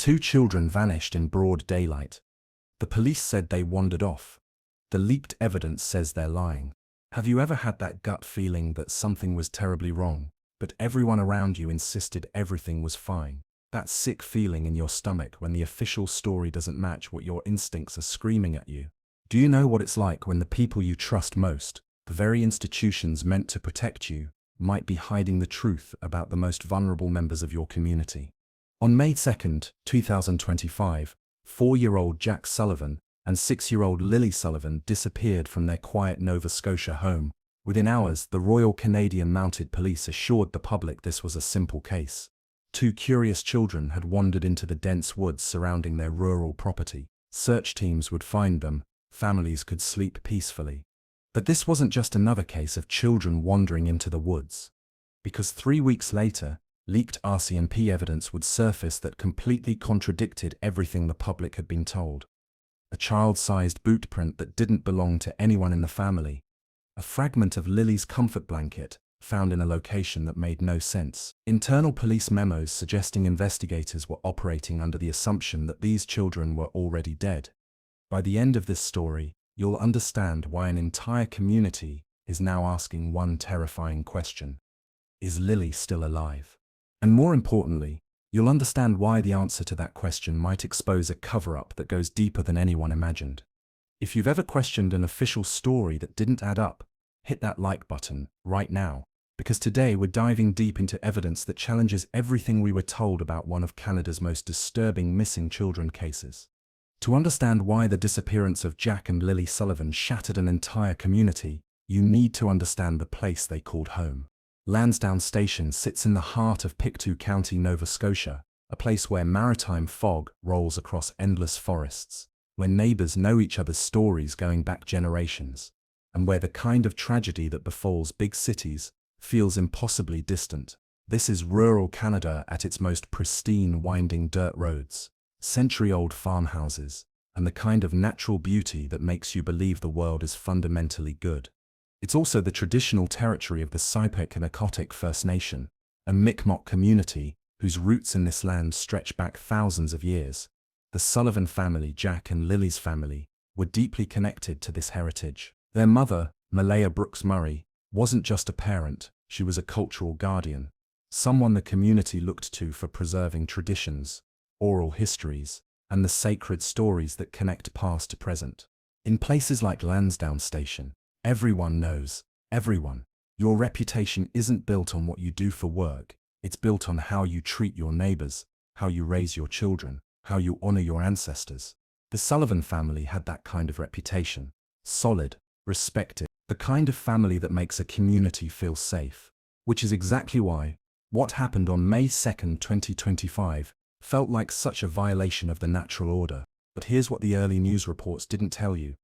Two children vanished in broad daylight. The police said they wandered off. The leaked evidence says they're lying. Have you ever had that gut feeling that something was terribly wrong, but everyone around you insisted everything was fine? That sick feeling in your stomach when the official story doesn't match what your instincts are screaming at you. Do you know what it's like when the people you trust most, the very institutions meant to protect you, might be hiding the truth about the most vulnerable members of your community? On May 2, 2025, 4-year-old Jack Sullivan and 6-year-old Lilly Sullivan disappeared from their quiet Nova Scotia home. Within hours, the Royal Canadian Mounted Police assured the public this was a simple case. Two curious children had wandered into the dense woods surrounding their rural property. Search teams would find them, families could sleep peacefully. But this wasn't just another case of children wandering into the woods. Because 3 weeks later, leaked RCMP evidence would surface that completely contradicted everything the public had been told. A child-sized boot print that didn't belong to anyone in the family. A fragment of Lily's comfort blanket, found in a location that made no sense. Internal police memos suggesting investigators were operating under the assumption that these children were already dead. By the end of this story, you'll understand why an entire community is now asking one terrifying question. Is Lily still alive? And more importantly, you'll understand why the answer to that question might expose a cover-up that goes deeper than anyone imagined. If you've ever questioned an official story that didn't add up, hit that like button right now, because today we're diving deep into evidence that challenges everything we were told about one of Canada's most disturbing missing children cases. To understand why the disappearance of Jack and Lilly Sullivan shattered an entire community, you need to understand the place they called home. Lansdowne Station sits in the heart of Pictou County, Nova Scotia, a place where maritime fog rolls across endless forests, where neighbors know each other's stories going back generations, and where the kind of tragedy that befalls big cities feels impossibly distant. This is rural Canada at its most pristine, winding dirt roads, century-old farmhouses, and the kind of natural beauty that makes you believe the world is fundamentally good. It's also the traditional territory of the Civic and Acotic First Nation, a Mi'kmaq community whose roots in this land stretch back thousands of years. The Sullivan family, Jack and Lily's family, were deeply connected to this heritage. Their mother, Malaya Brooks Murray, wasn't just a parent, she was a cultural guardian, someone the community looked to for preserving traditions, oral histories, and the sacred stories that connect past to present. In places like Lansdowne Station, everyone knows everyone. Your reputation isn't built on what you do for work, it's built on how you treat your neighbors, how you raise your children, how you honor your ancestors. The Sullivan family had that kind of reputation. Solid, respected, the kind of family that makes a community feel safe. Which is exactly why what happened on May 2, 2025, felt like such a violation of the natural order. But here's what the early news reports didn't tell you.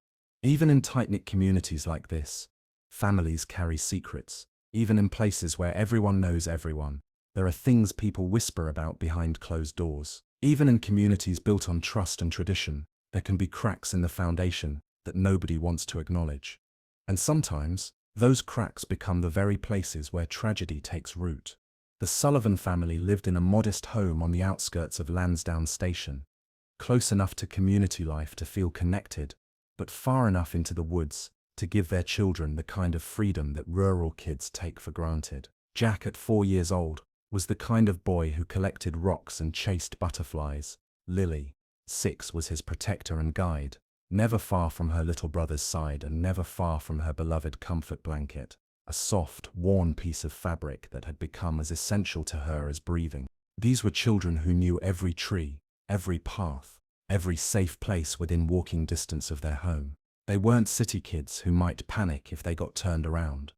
Even in tight-knit communities like this, families carry secrets. Even in places where everyone knows everyone, there are things people whisper about behind closed doors. Even in communities built on trust and tradition, there can be cracks in the foundation that nobody wants to acknowledge. And sometimes, those cracks become the very places where tragedy takes root. The Sullivan family lived in a modest home on the outskirts of Lansdowne Station, close enough to community life to feel connected, but far enough into the woods to give their children the kind of freedom that rural kids take for granted. Jack, at 4 years old, was the kind of boy who collected rocks and chased butterflies. Lily, 6, was his protector and guide, never far from her little brother's side and never far from her beloved comfort blanket, a soft, worn piece of fabric that had become as essential to her as breathing. These were children who knew every tree, every path, every safe place within walking distance of their home. They weren't city kids who might panic if they got turned around.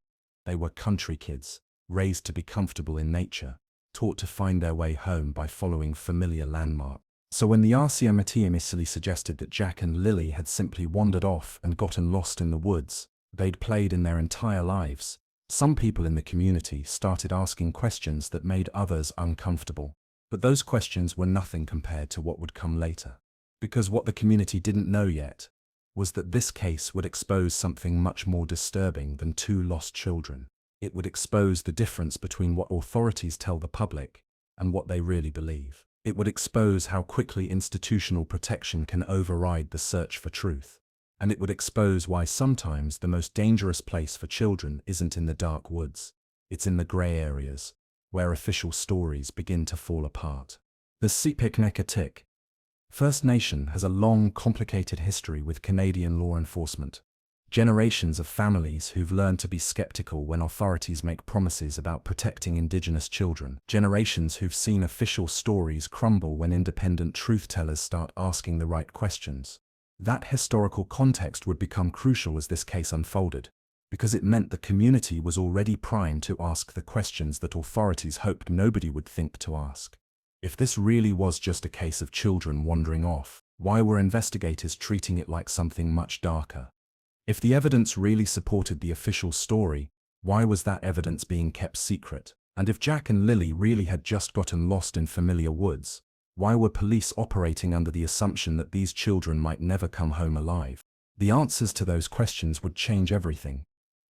They were country kids, raised to be comfortable in nature, taught to find their way home by following familiar landmarks. So when the RCMP initially suggested that Jack and Lily had simply wandered off and gotten lost in the woods they'd played in their entire lives, some people in the community started asking questions that made others uncomfortable. But those questions were nothing compared to what would come later. Because what the community didn't know yet was that this case would expose something much more disturbing than 2 lost children. It would expose the difference between what authorities tell the public and what they really believe. It would expose how quickly institutional protection can override the search for truth. And it would expose why sometimes the most dangerous place for children isn't in the dark woods. It's in the grey areas, where official stories begin to fall apart. The civic First Nation has a long, complicated history with Canadian law enforcement. Generations of families who've learned to be skeptical when authorities make promises about protecting Indigenous children. Generations who've seen official stories crumble when independent truth-tellers start asking the right questions. That historical context would become crucial as this case unfolded, because it meant the community was already primed to ask the questions that authorities hoped nobody would think to ask. If this really was just a case of children wandering off, why were investigators treating it like something much darker? If the evidence really supported the official story, why was that evidence being kept secret? And if Jack and Lilly really had just gotten lost in familiar woods, why were police operating under the assumption that these children might never come home alive? The answers to those questions would change everything.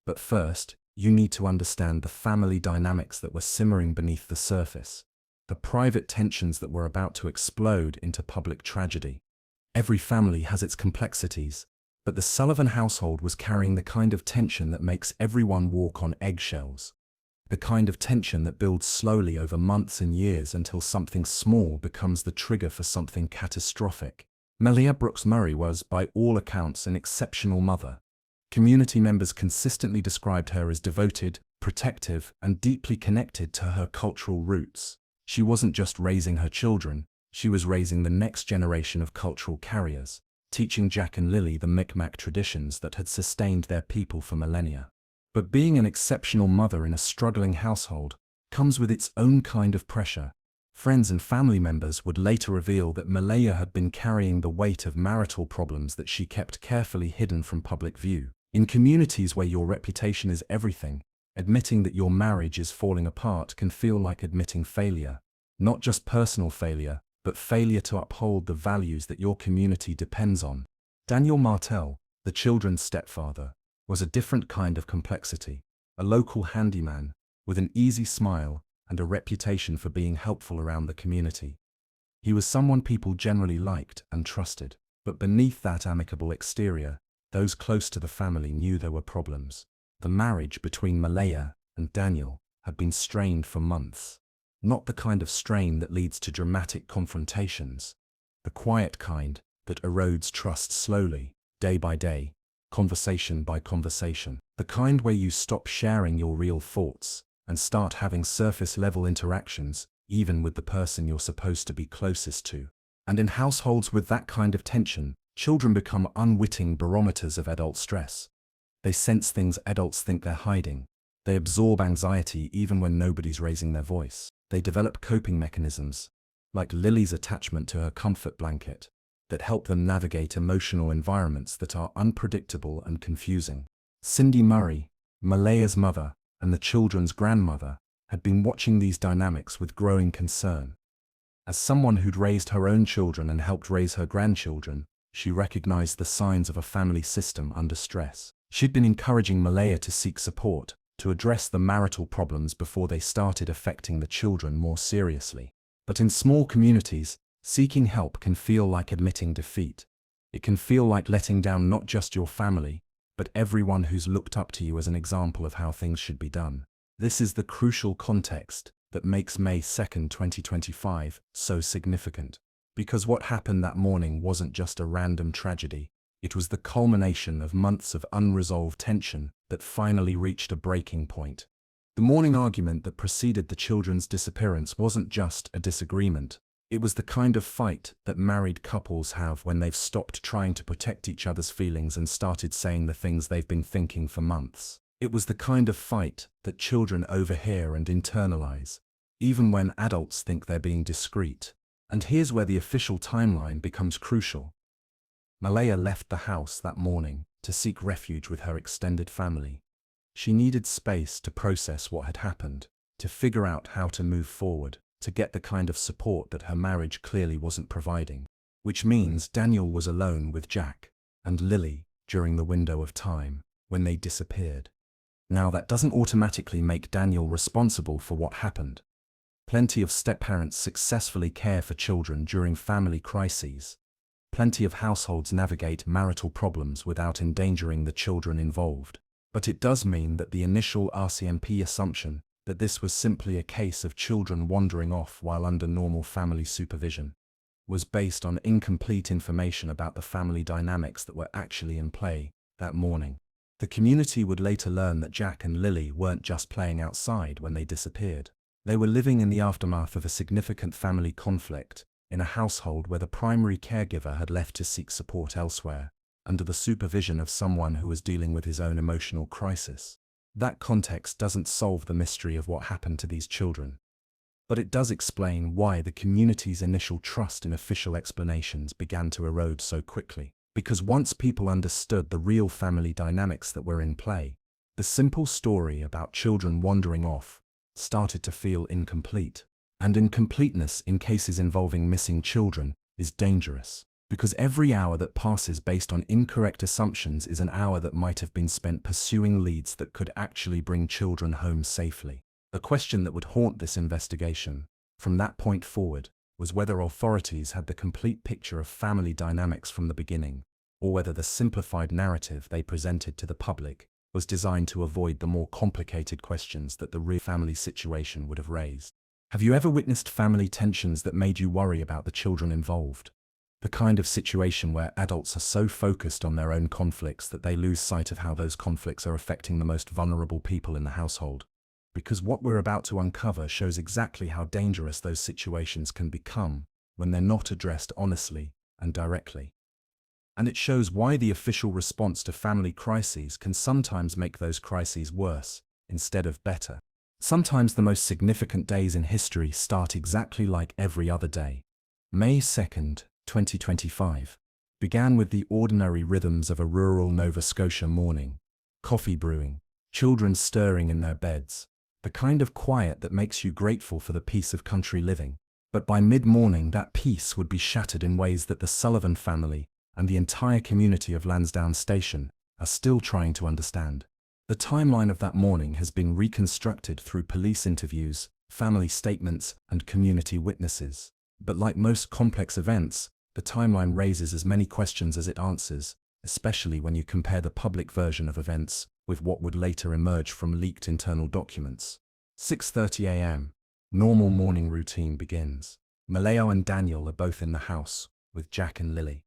But first, you need to understand the family dynamics that were simmering beneath the surface, the private tensions that were about to explode into public tragedy. Every family has its complexities, but the Sullivan household was carrying the kind of tension that makes everyone walk on eggshells. The kind of tension that builds slowly over months and years until something small becomes the trigger for something catastrophic. Malia Brooks Murray was, by all accounts, an exceptional mother. Community members consistently described her as devoted, protective, and deeply connected to her cultural roots. She wasn't just raising her children, she was raising the next generation of cultural carriers, teaching Jack and Lilly the Mi'kmaq traditions that had sustained their people for millennia. But being an exceptional mother in a struggling household comes with its own kind of pressure. Friends and family members would later reveal that Malaya had been carrying the weight of marital problems that she kept carefully hidden from public view. In communities where your reputation is everything, admitting that your marriage is falling apart can feel like admitting failure. Not just personal failure, but failure to uphold the values that your community depends on. Daniel Martel, the children's stepfather, was a different kind of complexity. A local handyman, with an easy smile and a reputation for being helpful around the community. He was someone people generally liked and trusted. But beneath that amicable exterior, those close to the family knew there were problems. The marriage between Malaya and Daniel had been strained for months. Not the kind of strain that leads to dramatic confrontations. The quiet kind that erodes trust slowly, day by day, conversation by conversation. The kind where you stop sharing your real thoughts and start having surface-level interactions, even with the person you're supposed to be closest to. And in households with that kind of tension, children become unwitting barometers of adult stress. They sense things adults think they're hiding. They absorb anxiety even when nobody's raising their voice. They develop coping mechanisms, like Lily's attachment to her comfort blanket, that help them navigate emotional environments that are unpredictable and confusing. Cindy Murray, Malaya's mother and the children's grandmother, had been watching these dynamics with growing concern. As someone who'd raised her own children and helped raise her grandchildren, she recognized the signs of a family system under stress. She'd been encouraging Malaya to seek support, to address the marital problems before they started affecting the children more seriously. But in small communities, seeking help can feel like admitting defeat. It can feel like letting down not just your family, but everyone who's looked up to you as an example of how things should be done. This is the crucial context that makes May 2nd, 2025 so significant. Because what happened that morning wasn't just a random tragedy. It was the culmination of months of unresolved tension that finally reached a breaking point. The morning argument that preceded the children's disappearance wasn't just a disagreement. It was the kind of fight that married couples have when they've stopped trying to protect each other's feelings and started saying the things they've been thinking for months. It was the kind of fight that children overhear and internalize, even when adults think they're being discreet. And here's where the official timeline becomes crucial. Malaya left the house that morning to seek refuge with her extended family. She needed space to process what had happened, to figure out how to move forward, to get the kind of support that her marriage clearly wasn't providing. Which means Daniel was alone with Jack and Lilly during the window of time when they disappeared. Now that doesn't automatically make Daniel responsible for what happened. Plenty of step-parents successfully care for children during family crises. Plenty of households navigate marital problems without endangering the children involved. But it does mean that the initial RCMP assumption that this was simply a case of children wandering off while under normal family supervision was based on incomplete information about the family dynamics that were actually in play that morning. The community would later learn that Jack and Lilly weren't just playing outside when they disappeared. They were living in the aftermath of a significant family conflict, in a household where the primary caregiver had left to seek support elsewhere, under the supervision of someone who was dealing with his own emotional crisis. That context doesn't solve the mystery of what happened to these children, but it does explain why the community's initial trust in official explanations began to erode so quickly. Because once people understood the real family dynamics that were in play, the simple story about children wandering off started to feel incomplete. And incompleteness in cases involving missing children is dangerous, because every hour that passes based on incorrect assumptions is an hour that might have been spent pursuing leads that could actually bring children home safely. The question that would haunt this investigation, from that point forward, was whether authorities had the complete picture of family dynamics from the beginning, or whether the simplified narrative they presented to the public was designed to avoid the more complicated questions that the real family situation would have raised. Have you ever witnessed family tensions that made you worry about the children involved? The kind of situation where adults are so focused on their own conflicts that they lose sight of how those conflicts are affecting the most vulnerable people in the household. Because what we're about to uncover shows exactly how dangerous those situations can become when they're not addressed honestly and directly. And it shows why the official response to family crises can sometimes make those crises worse instead of better. Sometimes the most significant days in history start exactly like every other day. May 2nd, 2025, began with the ordinary rhythms of a rural Nova Scotia morning. Coffee brewing, children stirring in their beds, the kind of quiet that makes you grateful for the peace of country living. But by mid-morning that peace would be shattered in ways that the Sullivan family and the entire community of Lansdowne Station are still trying to understand. The timeline of that morning has been reconstructed through police interviews, family statements, and community witnesses. But like most complex events, the timeline raises as many questions as it answers, especially when you compare the public version of events with what would later emerge from leaked internal documents. 6:30 a.m. Normal morning routine begins. Maleo and Daniel are both in the house, with Jack and Lilly.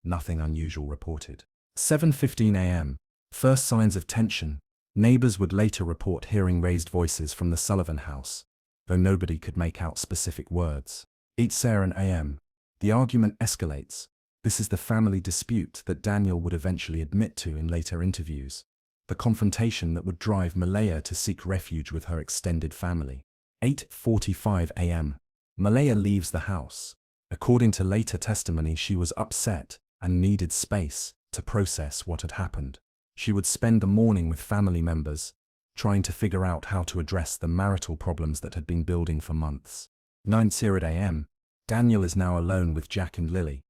Nothing unusual reported. 7:15 a.m. First signs of tension. Neighbors would later report hearing raised voices from the Sullivan house, though nobody could make out specific words. 8:00 a.m. The argument escalates. This is the family dispute that Daniel would eventually admit to in later interviews. The confrontation that would drive Malaya to seek refuge with her extended family. 8:45 a.m. Malaya leaves the house. According to later testimony, she was upset and needed space to process what had happened. She would spend the morning with family members, trying to figure out how to address the marital problems that had been building for months. 9:00 a.m. Daniel is now alone with Jack and Lilly.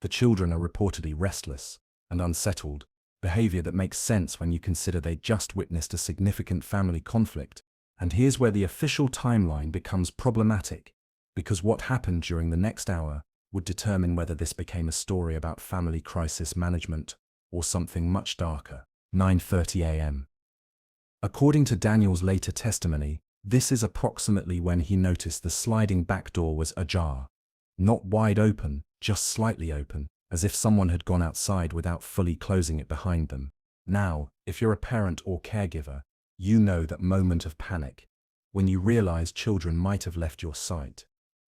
The children are reportedly restless and unsettled, behavior that makes sense when you consider they just witnessed a significant family conflict. And here's where the official timeline becomes problematic, because what happened during the next hour would determine whether this became a story about family crisis management or something much darker. 9:30 a.m. According to Daniel's later testimony, this is approximately when he noticed the sliding back door was ajar. Not wide open, just slightly open, as if someone had gone outside without fully closing it behind them. Now, if you're a parent or caregiver, you know that moment of panic, when you realize children might have left your sight.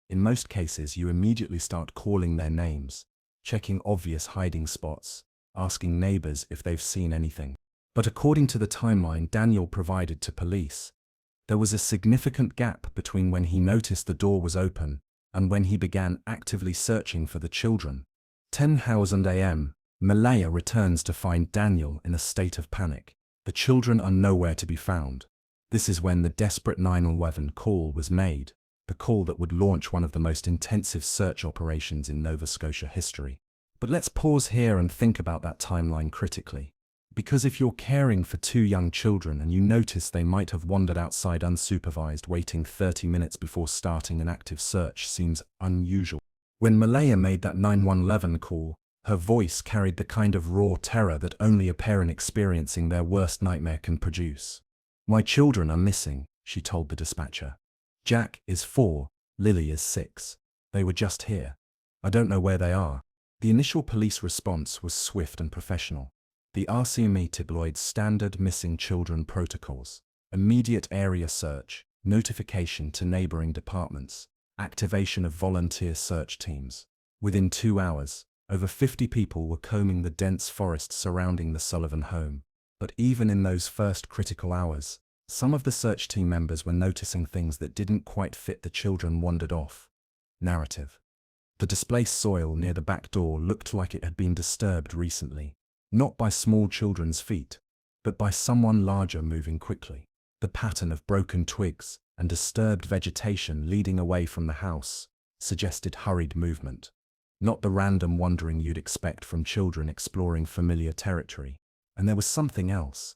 In most cases, you immediately start calling their names, checking obvious hiding spots, asking neighbors if they've seen anything. But according to the timeline Daniel provided to police, there was a significant gap between when he noticed the door was open and when he began actively searching for the children. 10:00 a.m. Malaya returns to find Daniel in a state of panic. The children are nowhere to be found. This is when the desperate 911 call was made, the call that would launch one of the most intensive search operations in Nova Scotia history. But let's pause here and think about that timeline critically. Because if you're caring for two young children and you notice they might have wandered outside unsupervised, waiting 30 minutes before starting an active search seems unusual. When Malaya made that 911 call, her voice carried the kind of raw terror that only a parent experiencing their worst nightmare can produce. "My children are missing," she told the dispatcher. "Jack is 4, Lily is 6. They were just here. I don't know where they are." The initial police response was swift and professional. The RCMP deployed standard missing children protocols: immediate area search, notification to neighboring departments, activation of volunteer search teams. Within 2 hours, over 50 people were combing the dense forest surrounding the Sullivan home. But even in those first critical hours, some of the search team members were noticing things that didn't quite fit the children wandered off narrative. The displaced soil near the back door looked like it had been disturbed recently, not by small children's feet, but by someone larger moving quickly. The pattern of broken twigs and disturbed vegetation leading away from the house suggested hurried movement, not the random wandering you'd expect from children exploring familiar territory. And there was something else.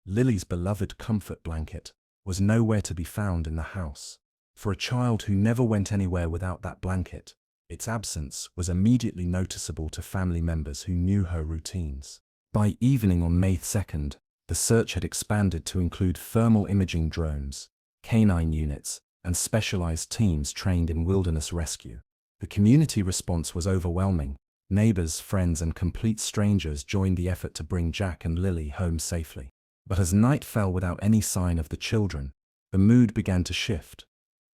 Lily's beloved comfort blanket was nowhere to be found in the house. For a child who never went anywhere without that blanket, its absence was immediately noticeable to family members who knew her routines. By evening on May 2nd, the search had expanded to include thermal imaging drones, canine units, and specialized teams trained in wilderness rescue. The community response was overwhelming. Neighbors, friends, and complete strangers joined the effort to bring Jack and Lily home safely. But as night fell without any sign of the children, the mood began to shift.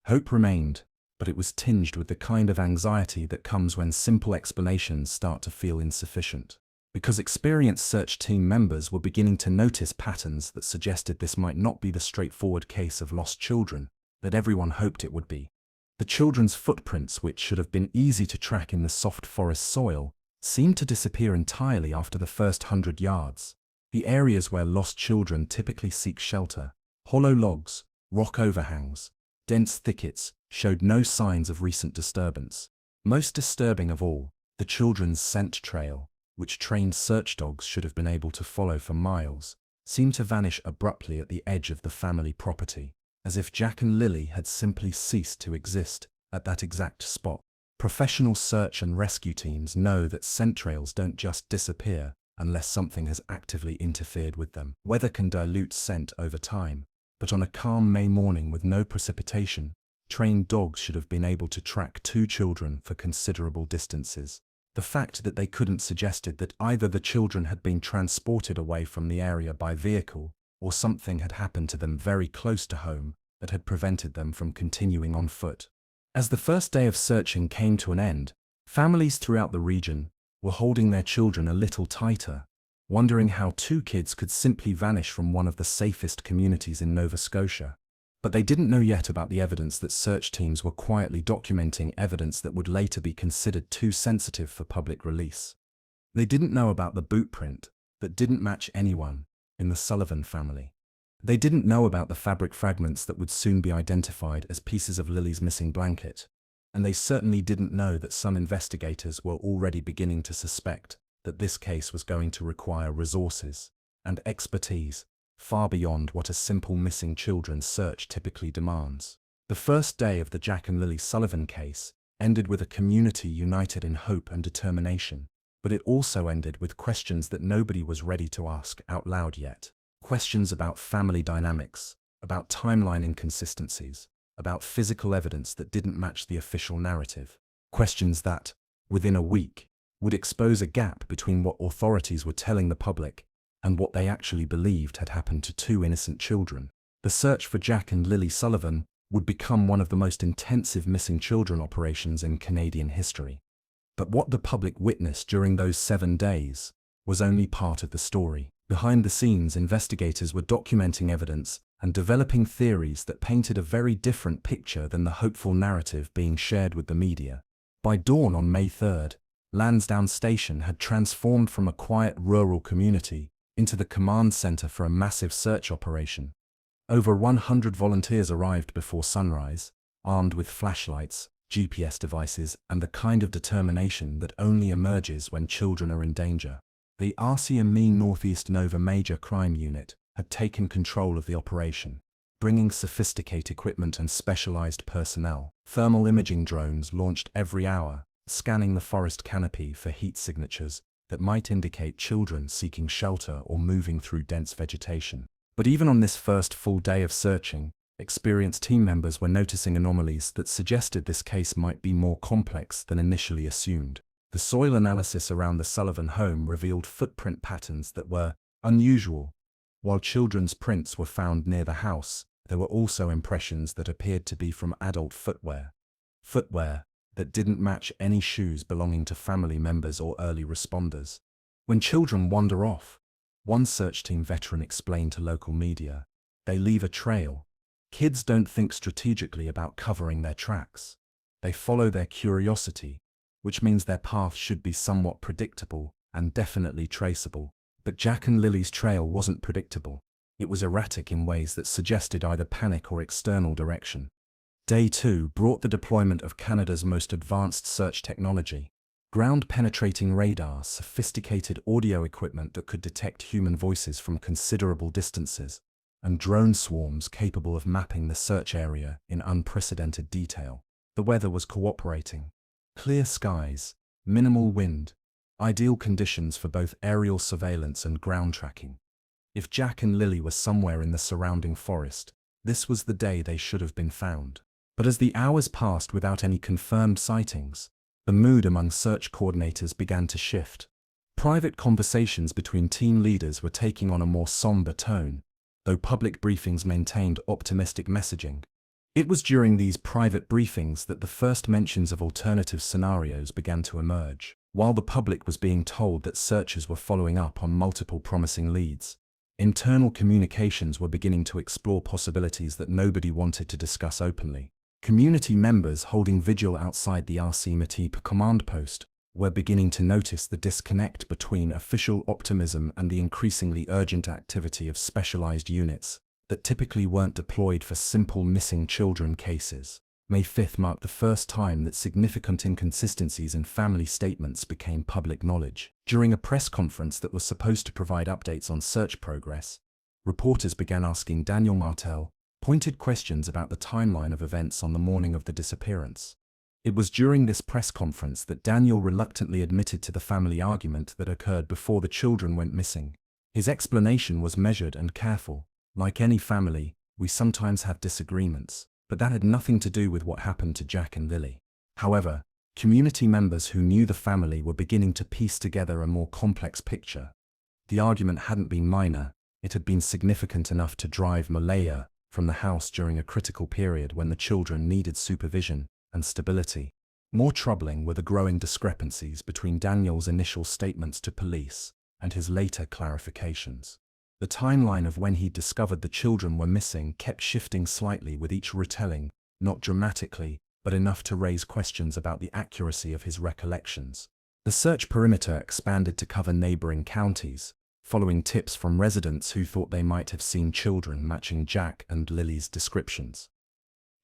Hope remained, but it was tinged with the kind of anxiety that comes when simple explanations start to feel insufficient. Because experienced search team members were beginning to notice patterns that suggested this might not be the straightforward case of lost children that everyone hoped it would be. The children's footprints, which should have been easy to track in the soft forest soil, seemed to disappear entirely after the first 100 yards. The areas where lost children typically seek shelter, hollow logs, rock overhangs, dense thickets, showed no signs of recent disturbance. Most disturbing of all, the children's scent trail, which trained search dogs should have been able to follow for miles, seemed to vanish abruptly at the edge of the family property, as if Jack and Lily had simply ceased to exist at that exact spot. Professional search and rescue teams know that scent trails don't just disappear unless something has actively interfered with them. Weather can dilute scent over time, but on a calm May morning with no precipitation, trained dogs should have been able to track 2 children for considerable distances. The fact that they couldn't suggested that either the children had been transported away from the area by vehicle, or something had happened to them very close to home that had prevented them from continuing on foot. As the first day of searching came to an end, families throughout the region were holding their children a little tighter, wondering how 2 kids could simply vanish from one of the safest communities in Nova Scotia. But they didn't know yet about the evidence that search teams were quietly documenting, evidence that would later be considered too sensitive for public release. They didn't know about the boot print that didn't match anyone in the Sullivan family. They didn't know about the fabric fragments that would soon be identified as pieces of Lily's missing blanket. And they certainly didn't know that some investigators were already beginning to suspect that this case was going to require resources and expertise far beyond what a simple missing children search typically demands. The first day of the Jack and Lily Sullivan case ended with a community united in hope and determination, but it also ended with questions that nobody was ready to ask out loud yet. Questions about family dynamics, about timeline inconsistencies, about physical evidence that didn't match the official narrative. Questions that, within a week, would expose a gap between what authorities were telling the public and what they actually believed had happened to 2 innocent children. The search for Jack and Lily Sullivan would become one of the most intensive missing children operations in Canadian history. But what the public witnessed during those 7 days was only part of the story. Behind the scenes, investigators were documenting evidence and developing theories that painted a very different picture than the hopeful narrative being shared with the media. By dawn on May 3rd, Lansdowne Station had transformed from a quiet rural community into the command center for a massive search operation. Over 100 volunteers arrived before sunrise, armed with flashlights, GPS devices, and the kind of determination that only emerges when children are in danger. The RCMP Northeast Nova Major Crime Unit had taken control of the operation, bringing sophisticated equipment and specialized personnel. Thermal imaging drones launched every hour, scanning the forest canopy for heat signatures that might indicate children seeking shelter or moving through dense vegetation. But even on this first full day of searching, experienced team members were noticing anomalies that suggested this case might be more complex than initially assumed. The soil analysis around the Sullivan home revealed footprint patterns that were unusual. While children's prints were found near the house, there were also impressions that appeared to be from adult footwear. Footwear that didn't match any shoes belonging to family members or early responders. When children wander off, one search team veteran explained to local media, they leave a trail. Kids don't think strategically about covering their tracks. They follow their curiosity, which means their path should be somewhat predictable and definitely traceable. But Jack and Lily's trail wasn't predictable. It was erratic in ways that suggested either panic or external direction. Day 2 brought the deployment of Canada's most advanced search technology. Ground-penetrating radar, sophisticated audio equipment that could detect human voices from considerable distances, and drone swarms capable of mapping the search area in unprecedented detail. The weather was cooperating. Clear skies, minimal wind, ideal conditions for both aerial surveillance and ground tracking. If Jack and Lily were somewhere in the surrounding forest, this was the day they should have been found. But as the hours passed without any confirmed sightings, the mood among search coordinators began to shift. Private conversations between team leaders were taking on a more somber tone, though public briefings maintained optimistic messaging. It was during these private briefings that the first mentions of alternative scenarios began to emerge. While the public was being told that searchers were following up on multiple promising leads, internal communications were beginning to explore possibilities that nobody wanted to discuss openly. Community members holding vigil outside the RCMP command post were beginning to notice the disconnect between official optimism and the increasingly urgent activity of specialized units that typically weren't deployed for simple missing children cases. May 5th marked the first time that significant inconsistencies in family statements became public knowledge. During a press conference that was supposed to provide updates on search progress, reporters began asking Daniel Martel pointed questions about the timeline of events on the morning of the disappearance. It was during this press conference that Daniel reluctantly admitted to the family argument that occurred before the children went missing. His explanation was measured and careful. Like any family, we sometimes have disagreements, but that had nothing to do with what happened to Jack and Lily. However, community members who knew the family were beginning to piece together a more complex picture. The argument hadn't been minor, it had been significant enough to drive Malaya from the house during a critical period when the children needed supervision and stability. More troubling were the growing discrepancies between Daniel's initial statements to police and his later clarifications. The timeline of when he discovered the children were missing kept shifting slightly with each retelling, not dramatically, but enough to raise questions about the accuracy of his recollections. The search perimeter expanded to cover neighboring counties, following tips from residents who thought they might have seen children matching Jack and Lily's descriptions.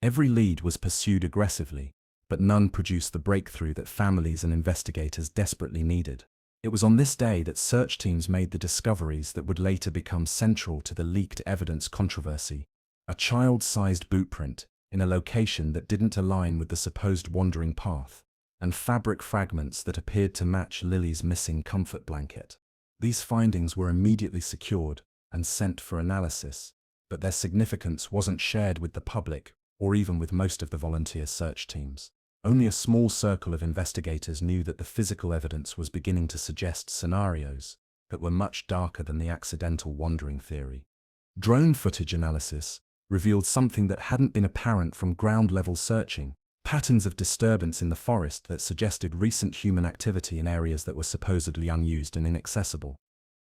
Every lead was pursued aggressively, but none produced the breakthrough that families and investigators desperately needed. It was on this day that search teams made the discoveries that would later become central to the leaked evidence controversy: a child-sized boot print in a location that didn't align with the supposed wandering path, and fabric fragments that appeared to match Lily's missing comfort blanket. These findings were immediately secured and sent for analysis, but their significance wasn't shared with the public or even with most of the volunteer search teams. Only a small circle of investigators knew that the physical evidence was beginning to suggest scenarios that were much darker than the accidental wandering theory. Drone footage analysis revealed something that hadn't been apparent from ground-level searching: patterns of disturbance in the forest that suggested recent human activity in areas that were supposedly unused and inaccessible.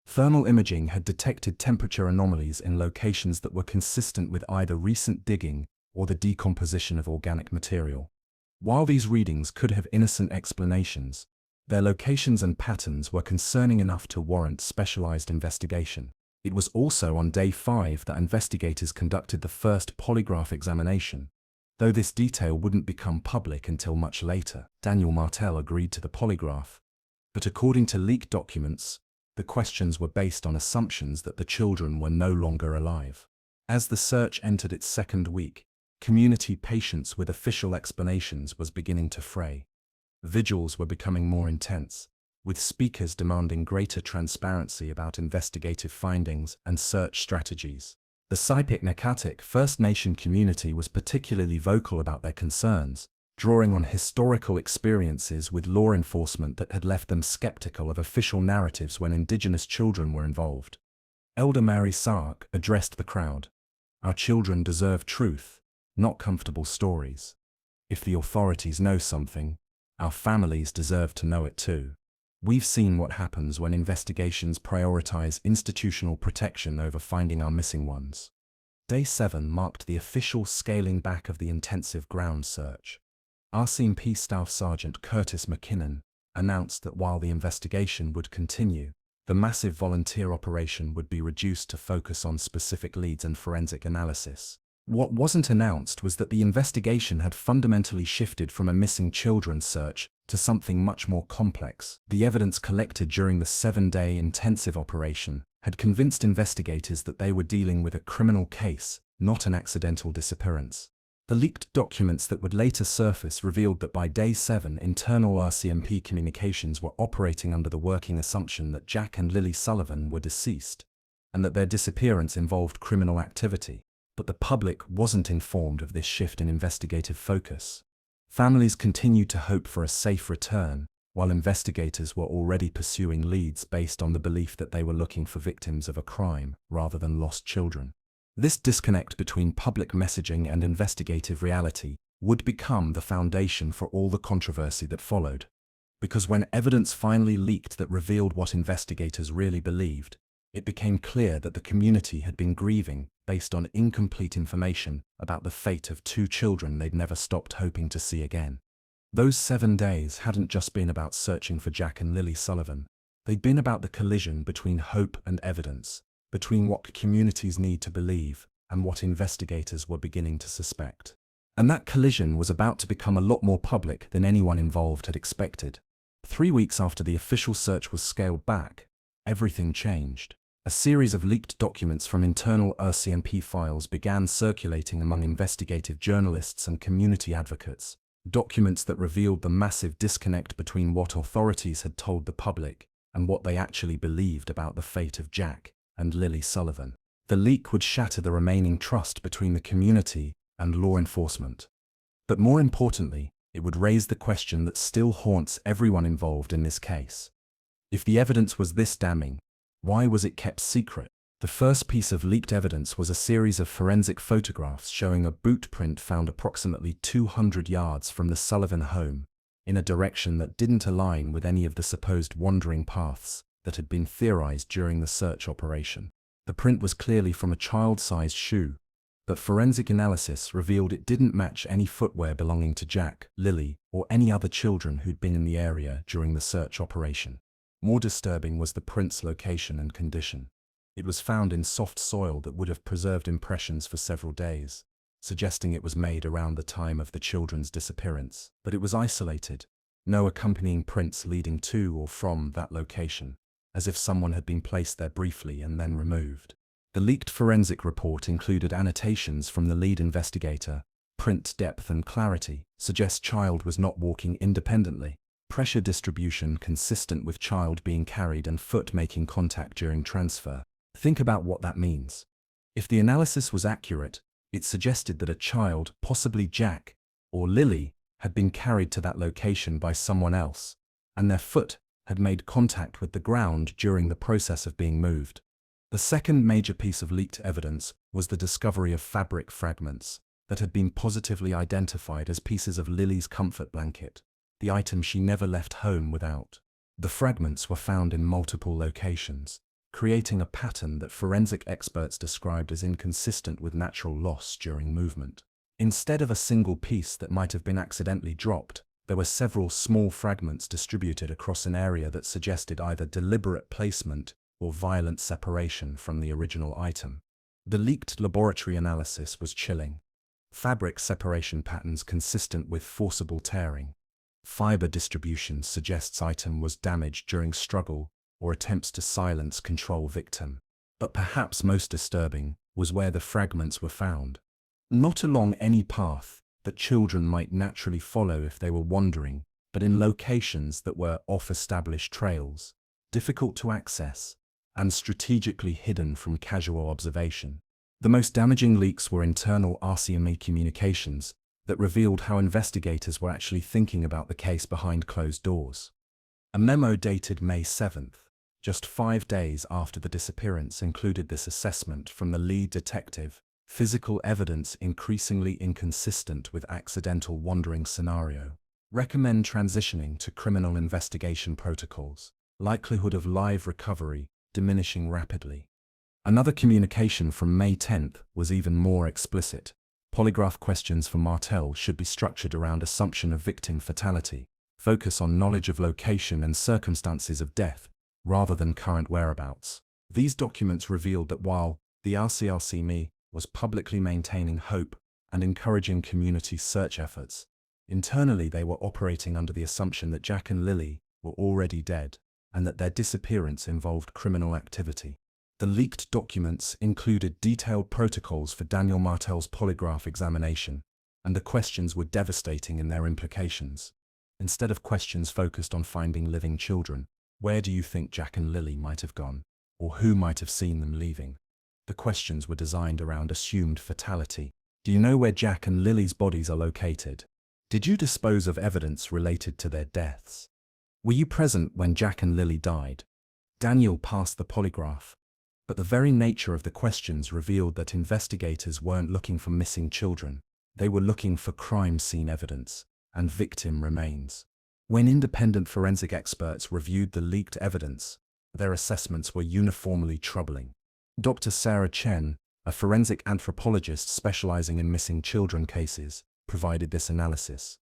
Thermal imaging had detected temperature anomalies in locations that were consistent with either recent digging or the decomposition of organic material. While these readings could have innocent explanations, their locations and patterns were concerning enough to warrant specialized investigation. It was also on day 5 that investigators conducted the first polygraph examination, though this detail wouldn't become public until much later. Daniel Martel agreed to the polygraph, but according to leaked documents, The questions were based on assumptions that the children were no longer alive. As the search entered its second week, community patience with official explanations was beginning to fray. Vigils were becoming more intense, with speakers demanding greater transparency about investigative findings and search strategies. The civic First Nation community was particularly vocal about their concerns, drawing on historical experiences with law enforcement that had left them skeptical of official narratives when Indigenous children were involved. Elder Mary Sark addressed the crowd. "Our children deserve truth, not comfortable stories. If the authorities know something, our families deserve to know it too. We've seen what happens when investigations prioritize institutional protection over finding our missing ones." Day 7 marked the official scaling back of the intensive ground search. RCMP Staff Sergeant Curtis McKinnon announced that while the investigation would continue, the massive volunteer operation would be reduced to focus on specific leads and forensic analysis. What wasn't announced was that the investigation had fundamentally shifted from a missing children search to something much more complex. The evidence collected during the 7-day intensive operation had convinced investigators that they were dealing with a criminal case, not an accidental disappearance. The leaked documents that would later surface revealed that by day 7, internal RCMP communications were operating under the working assumption that Jack and Lilly Sullivan were deceased, and that their disappearance involved criminal activity. But the public wasn't informed of this shift in investigative focus. Families continued to hope for a safe return, while investigators were already pursuing leads based on the belief that they were looking for victims of a crime rather than lost children. This disconnect between public messaging and investigative reality would become the foundation for all the controversy that followed. Because when evidence finally leaked that revealed what investigators really believed, it became clear that the community had been grieving based on incomplete information about the fate of 2 children they'd never stopped hoping to see again. Those 7 days hadn't just been about searching for Jack and Lilly Sullivan. They'd been about the collision between hope and evidence, between what communities need to believe and what investigators were beginning to suspect. And that collision was about to become a lot more public than anyone involved had expected. 3 weeks after the official search was scaled back, everything changed. A series of leaked documents from internal RCMP files began circulating among investigative journalists and community advocates, documents that revealed the massive disconnect between what authorities had told the public and what they actually believed about the fate of Jack and Lilly Sullivan. The leak would shatter the remaining trust between the community and law enforcement. But more importantly, it would raise the question that still haunts everyone involved in this case. If the evidence was this damning, why was it kept secret? The first piece of leaked evidence was a series of forensic photographs showing a boot print found approximately 200 yards from the Sullivan home, in a direction that didn't align with any of the supposed wandering paths that had been theorized during the search operation. The print was clearly from a child-sized shoe, but forensic analysis revealed it didn't match any footwear belonging to Jack, Lilly, or any other children who'd been in the area during the search operation. More disturbing was the print's location and condition. It was found in soft soil that would have preserved impressions for several days, suggesting it was made around the time of the children's disappearance. But it was isolated, no accompanying prints leading to or from that location, as if someone had been placed there briefly and then removed. The leaked forensic report included annotations from the lead investigator. Print depth and clarity suggests child was not walking independently. Pressure distribution consistent with child being carried and foot making contact during transfer. Think about what that means. If the analysis was accurate, it suggested that a child, possibly Jack or Lilly, had been carried to that location by someone else, and their foot had made contact with the ground during the process of being moved. The second major piece of leaked evidence was the discovery of fabric fragments that had been positively identified as pieces of Lily's comfort blanket, the item she never left home without. The fragments were found in multiple locations, creating a pattern that forensic experts described as inconsistent with natural loss during movement. Instead of a single piece that might have been accidentally dropped, there were several small fragments distributed across an area that suggested either deliberate placement or violent separation from the original item. The leaked laboratory analysis was chilling. Fabric separation patterns consistent with forcible tearing. Fiber distribution suggests item was damaged during struggle or attempts to silence control victim. But perhaps most disturbing was where the fragments were found. Not along any path that children might naturally follow if they were wandering, but in locations that were off established trails, difficult to access, and strategically hidden from casual observation. The most damaging leaks were internal RCMP communications that revealed how investigators were actually thinking about the case behind closed doors. A memo dated May 7th, just 5 days after the disappearance, included this assessment from the lead detective: physical evidence increasingly inconsistent with accidental wandering scenario. Recommend transitioning to criminal investigation protocols. Likelihood of live recovery diminishing rapidly. Another communication from May 10th was even more explicit. Polygraph questions for Martel should be structured around assumption of victim fatality. Focus on knowledge of location and circumstances of death, rather than current whereabouts. These documents revealed that while the RCMP was publicly maintaining hope and encouraging community search efforts, internally they were operating under the assumption that Jack and Lilly were already dead, and that their disappearance involved criminal activity. The leaked documents included detailed protocols for Daniel Martel's polygraph examination, and the questions were devastating in their implications. Instead of questions focused on finding living children, where do you think Jack and Lilly might have gone, or who might have seen them leaving? The questions were designed around assumed fatality. Do you know where Jack and Lily's bodies are located? Did you dispose of evidence related to their deaths? Were you present when Jack and Lilly died? Daniel passed the polygraph, but the very nature of the questions revealed that investigators weren't looking for missing children. They were looking for crime scene evidence and victim remains. When independent forensic experts reviewed the leaked evidence, their assessments were uniformly troubling. Dr. Sarah Chen, a forensic anthropologist specializing in missing children cases, provided this analysis.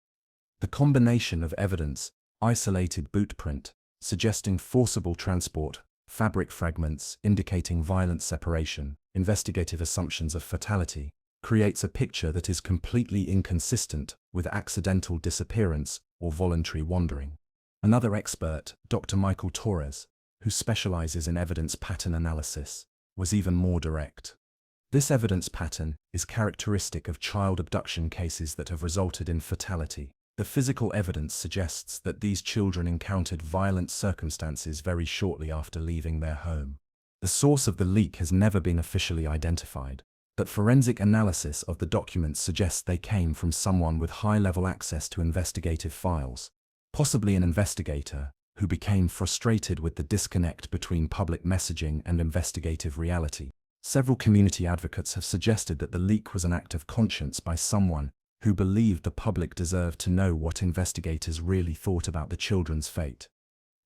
The combination of evidence: isolated boot print, suggesting forcible transport; fabric fragments indicating violent separation; investigative assumptions of fatality, creates a picture that is completely inconsistent with accidental disappearance or voluntary wandering. Another expert, Dr. Michael Torres, who specializes in evidence pattern analysis, was even more direct. This evidence pattern is characteristic of child abduction cases that have resulted in fatality. The physical evidence suggests that these children encountered violent circumstances very shortly after leaving their home. The source of the leak has never been officially identified, but forensic analysis of the documents suggests they came from someone with high-level access to investigative files, possibly an investigator who became frustrated with the disconnect between public messaging and investigative reality. Several community advocates have suggested that the leak was an act of conscience by someone who believed the public deserved to know what investigators really thought about the children's fate.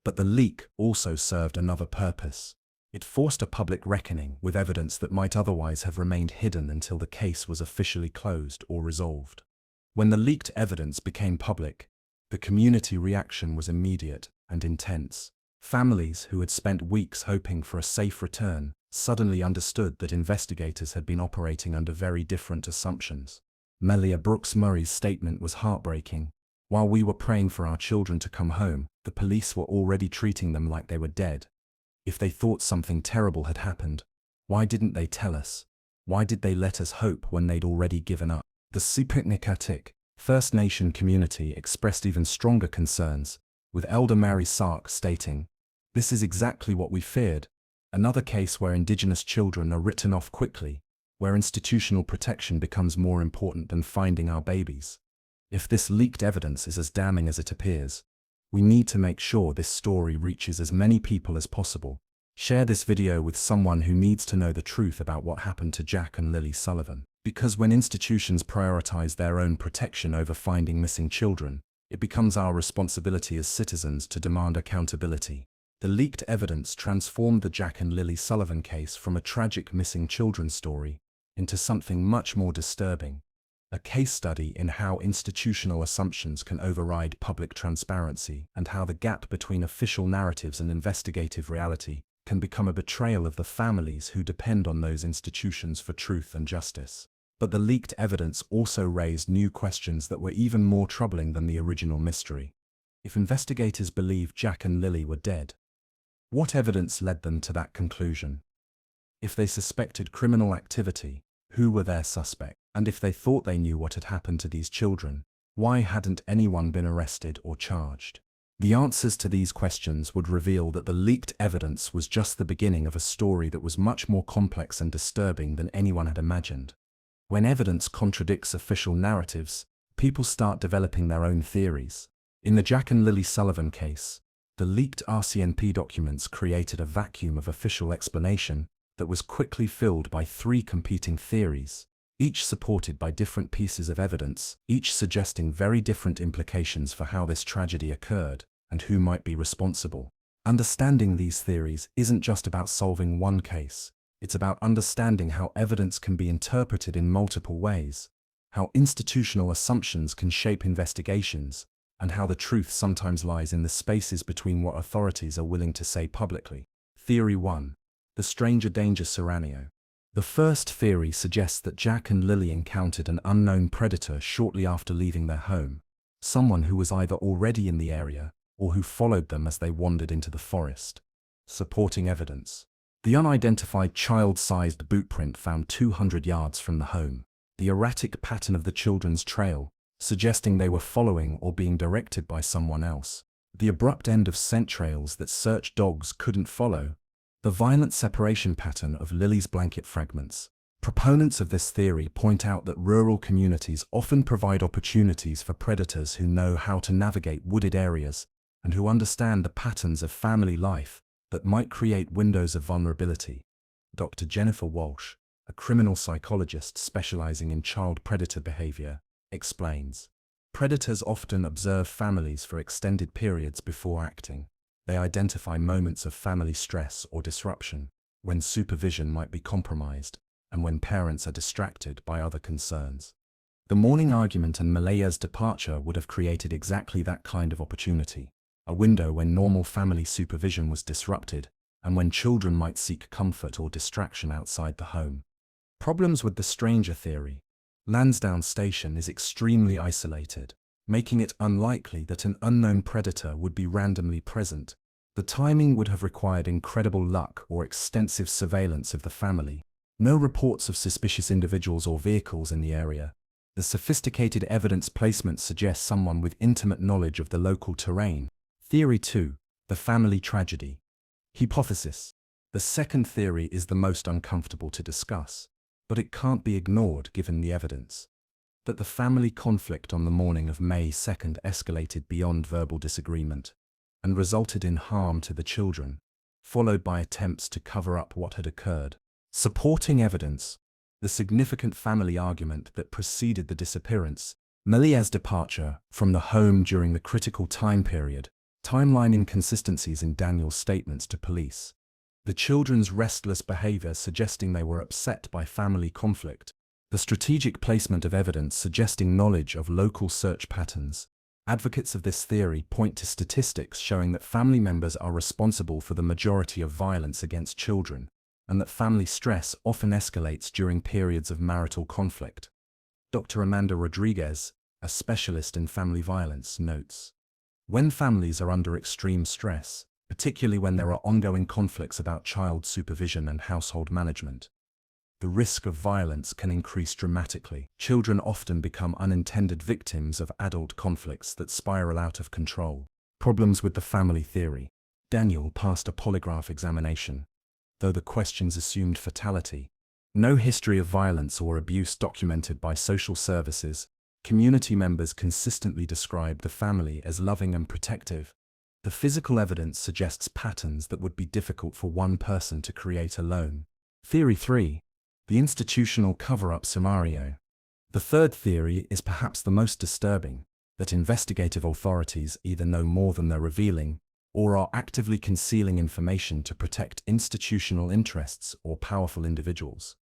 But the leak also served another purpose. It forced a public reckoning with evidence that might otherwise have remained hidden until the case was officially closed or resolved. When the leaked evidence became public, the community reaction was immediate and intense. Families who had spent weeks hoping for a safe return suddenly understood that investigators had been operating under very different assumptions. Melia Brooks Murray's statement was heartbreaking. While we were praying for our children to come home, the police were already treating them like they were dead. If they thought something terrible had happened, why didn't they tell us? Why did they let us hope when they'd already given up? The civic First Nation community expressed even stronger concerns, with Elder Mary Sark stating, "This is exactly what we feared. Another case where Indigenous children are written off quickly, where institutional protection becomes more important than finding our babies. If this leaked evidence is as damning as it appears, we need to make sure this story reaches as many people as possible. Share this video with someone who needs to know the truth about what happened to Jack and Lilly Sullivan." Because when institutions prioritize their own protection over finding missing children, it becomes our responsibility as citizens to demand accountability. The leaked evidence transformed the Jack and Lilly Sullivan case from a tragic missing children story into something much more disturbing, a case study in how institutional assumptions can override public transparency and how the gap between official narratives and investigative reality can become a betrayal of the families who depend on those institutions for truth and justice. But the leaked evidence also raised new questions that were even more troubling than the original mystery. If investigators believed Jack and Lilly were dead, What evidence led them to that conclusion? If they suspected criminal activity, who were their suspects? And if they thought they knew what had happened to these children, why hadn't anyone been arrested or charged? The answers to these questions would reveal that the leaked evidence was just the beginning of a story that was much more complex and disturbing than anyone had imagined. When evidence contradicts official narratives, people start developing their own theories. In the Jack and Lilly Sullivan case, the leaked RCMP documents created a vacuum of official explanation that was quickly filled by three competing theories, each supported by different pieces of evidence, each suggesting very different implications for how this tragedy occurred and who might be responsible. Understanding these theories isn't just about solving one case, it's about understanding how evidence can be interpreted in multiple ways, how institutional assumptions can shape investigations, and how the truth sometimes lies in the spaces between what authorities are willing to say publicly. Theory 1. The stranger danger scenario. The first theory suggests that Jack and Lilly encountered an unknown predator shortly after leaving their home, someone who was either already in the area or who followed them as they wandered into the forest. Supporting evidence. The unidentified child-sized bootprint found 200 yards from the home, the erratic pattern of the children's trail, suggesting they were following or being directed by someone else, the abrupt end of scent trails that search dogs couldn't follow, the violent separation pattern of Lily's blanket fragments. Proponents of this theory point out that rural communities often provide opportunities for predators who know how to navigate wooded areas and who understand the patterns of family life that might create windows of vulnerability. Dr. Jennifer Walsh, a criminal psychologist specializing in child predator behavior, explains. Predators often observe families for extended periods before acting. They identify moments of family stress or disruption, when supervision might be compromised, and when parents are distracted by other concerns. The morning argument and Malaya's departure would have created exactly that kind of opportunity, a window when normal family supervision was disrupted, and when children might seek comfort or distraction outside the home. Problems with the stranger theory. Lansdowne Station is extremely isolated, making it unlikely that an unknown predator would be randomly present. The timing would have required incredible luck or extensive surveillance of the family. No reports of suspicious individuals or vehicles in the area. The sophisticated evidence placement suggests someone with intimate knowledge of the local terrain. Theory 2. The family tragedy. Hypothesis. The second theory is the most uncomfortable to discuss, but it can't be ignored given the evidence. That the family conflict on the morning of May 2nd escalated beyond verbal disagreement and resulted in harm to the children, followed by attempts to cover up what had occurred. Supporting evidence. The significant family argument that preceded the disappearance, Malaya's departure from the home during the critical time period, timeline inconsistencies in Daniel's statements to police, the children's restless behavior suggesting they were upset by family conflict, the strategic placement of evidence suggesting knowledge of local search patterns. Advocates of this theory point to statistics showing that family members are responsible for the majority of violence against children, and that family stress often escalates during periods of marital conflict. Dr. Amanda Rodriguez, a specialist in family violence, notes, when families are under extreme stress, particularly when there are ongoing conflicts about child supervision and household management, the risk of violence can increase dramatically. Children often become unintended victims of adult conflicts that spiral out of control. Problems with the family theory. Daniel passed a polygraph examination, though the questions assumed fatality. No history of violence or abuse documented by social services. Community members consistently described the family as loving and protective. The physical evidence suggests patterns that would be difficult for one person to create alone. Theory 3. The institutional cover-up scenario. The third theory is perhaps the most disturbing, that investigative authorities either know more than they're revealing, or are actively concealing information to protect institutional interests or powerful individuals.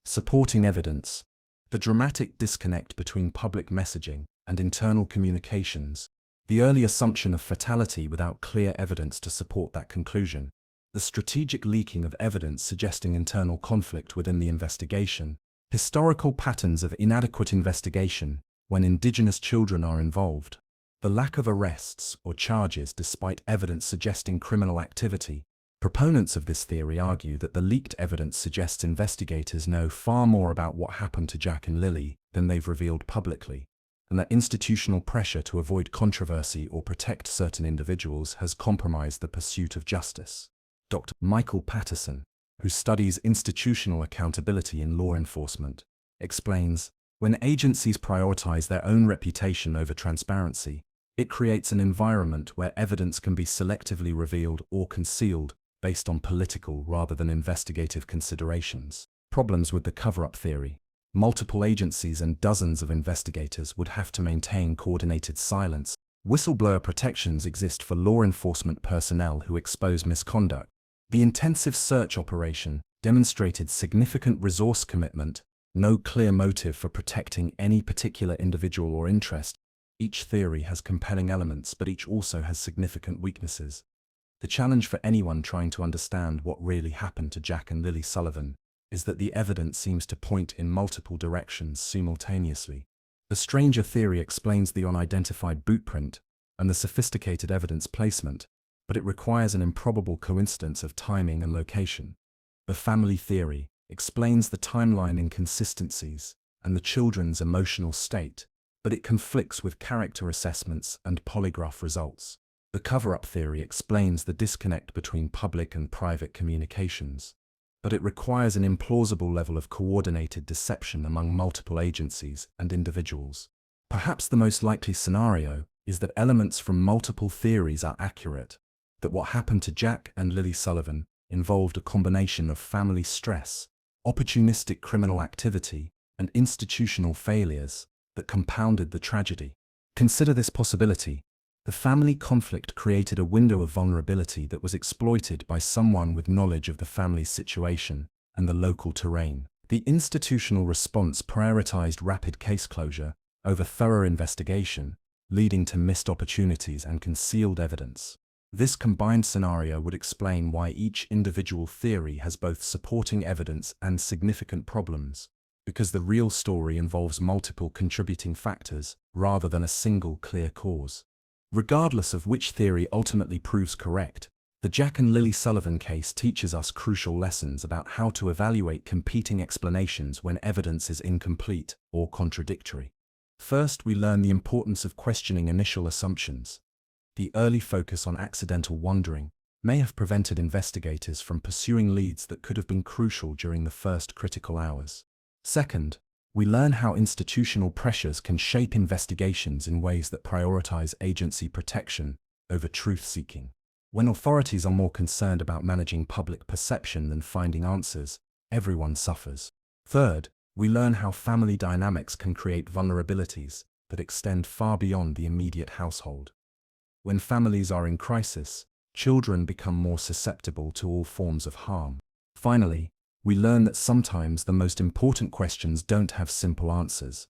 Supporting evidence. The dramatic disconnect between public messaging and internal communications, the early assumption of fatality without clear evidence to support that conclusion, the strategic leaking of evidence suggesting internal conflict within the investigation, historical patterns of inadequate investigation when Indigenous children are involved, the lack of arrests or charges despite evidence suggesting criminal activity, Proponents of this theory argue that the leaked evidence suggests investigators know far more about what happened to Jack and Lilly than they've revealed publicly, and that institutional pressure to avoid controversy or protect certain individuals has compromised the pursuit of justice. Dr. Michael Patterson, who studies institutional accountability in law enforcement, explains, when agencies prioritize their own reputation over transparency, it creates an environment where evidence can be selectively revealed or concealed based on political rather than investigative considerations. Problems with the cover-up theory. Multiple agencies and dozens of investigators would have to maintain coordinated silence. Whistleblower protections exist for law enforcement personnel who expose misconduct. The intensive search operation demonstrated significant resource commitment, no clear motive for protecting any particular individual or interest. Each theory has compelling elements, but each also has significant weaknesses. The challenge for anyone trying to understand what really happened to Jack and Lilly Sullivan is that the evidence seems to point in multiple directions simultaneously. The stranger theory explains the unidentified bootprint and the sophisticated evidence placement, but it requires an improbable coincidence of timing and location. The family theory explains the timeline inconsistencies and the children's emotional state, but it conflicts with character assessments and polygraph results. The cover-up theory explains the disconnect between public and private communications, but it requires an implausible level of coordinated deception among multiple agencies and individuals. Perhaps the most likely scenario is that elements from multiple theories are accurate, that what happened to Jack and Lilly Sullivan involved a combination of family stress, opportunistic criminal activity, and institutional failures that compounded the tragedy. Consider this possibility. The family conflict created a window of vulnerability that was exploited by someone with knowledge of the family's situation and the local terrain. The institutional response prioritized rapid case closure over thorough investigation, leading to missed opportunities and concealed evidence. This combined scenario would explain why each individual theory has both supporting evidence and significant problems, because the real story involves multiple contributing factors rather than a single clear cause. Regardless of which theory ultimately proves correct, the Jack and Lilly Sullivan case teaches us crucial lessons about how to evaluate competing explanations when evidence is incomplete or contradictory. First, we learn the importance of questioning initial assumptions. The early focus on accidental wandering may have prevented investigators from pursuing leads that could have been crucial during the first critical hours. Second, we learn how institutional pressures can shape investigations in ways that prioritize agency protection over truth-seeking. When authorities are more concerned about managing public perception than finding answers, everyone suffers. Third, we learn how family dynamics can create vulnerabilities that extend far beyond the immediate household. When families are in crisis, children become more susceptible to all forms of harm. Finally, we learn that sometimes the most important questions don't have simple answers.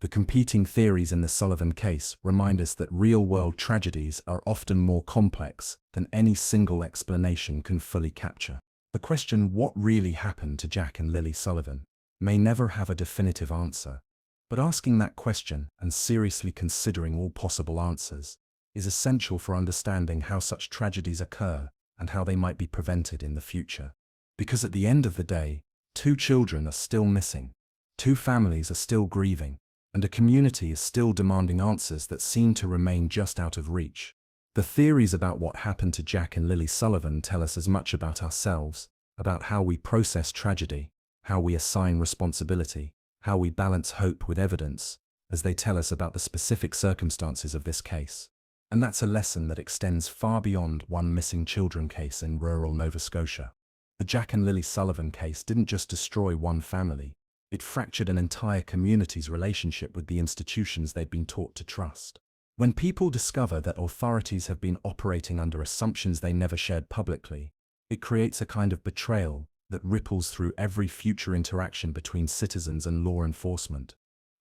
The competing theories in the Sullivan case remind us that real-world tragedies are often more complex than any single explanation can fully capture. The question, what really happened to Jack and Lilly Sullivan, may never have a definitive answer. But asking that question and seriously considering all possible answers is essential for understanding how such tragedies occur and how they might be prevented in the future. Because at the end of the day, 2 children are still missing, 2 families are still grieving, and a community is still demanding answers that seem to remain just out of reach. The theories about what happened to Jack and Lilly Sullivan tell us as much about ourselves, about how we process tragedy, how we assign responsibility, how we balance hope with evidence, as they tell us about the specific circumstances of this case. And that's a lesson that extends far beyond one missing children case in rural Nova Scotia. The Jack and Lilly Sullivan case didn't just destroy one family, it fractured an entire community's relationship with the institutions they'd been taught to trust. When people discover that authorities have been operating under assumptions they never shared publicly, it creates a kind of betrayal that ripples through every future interaction between citizens and law enforcement.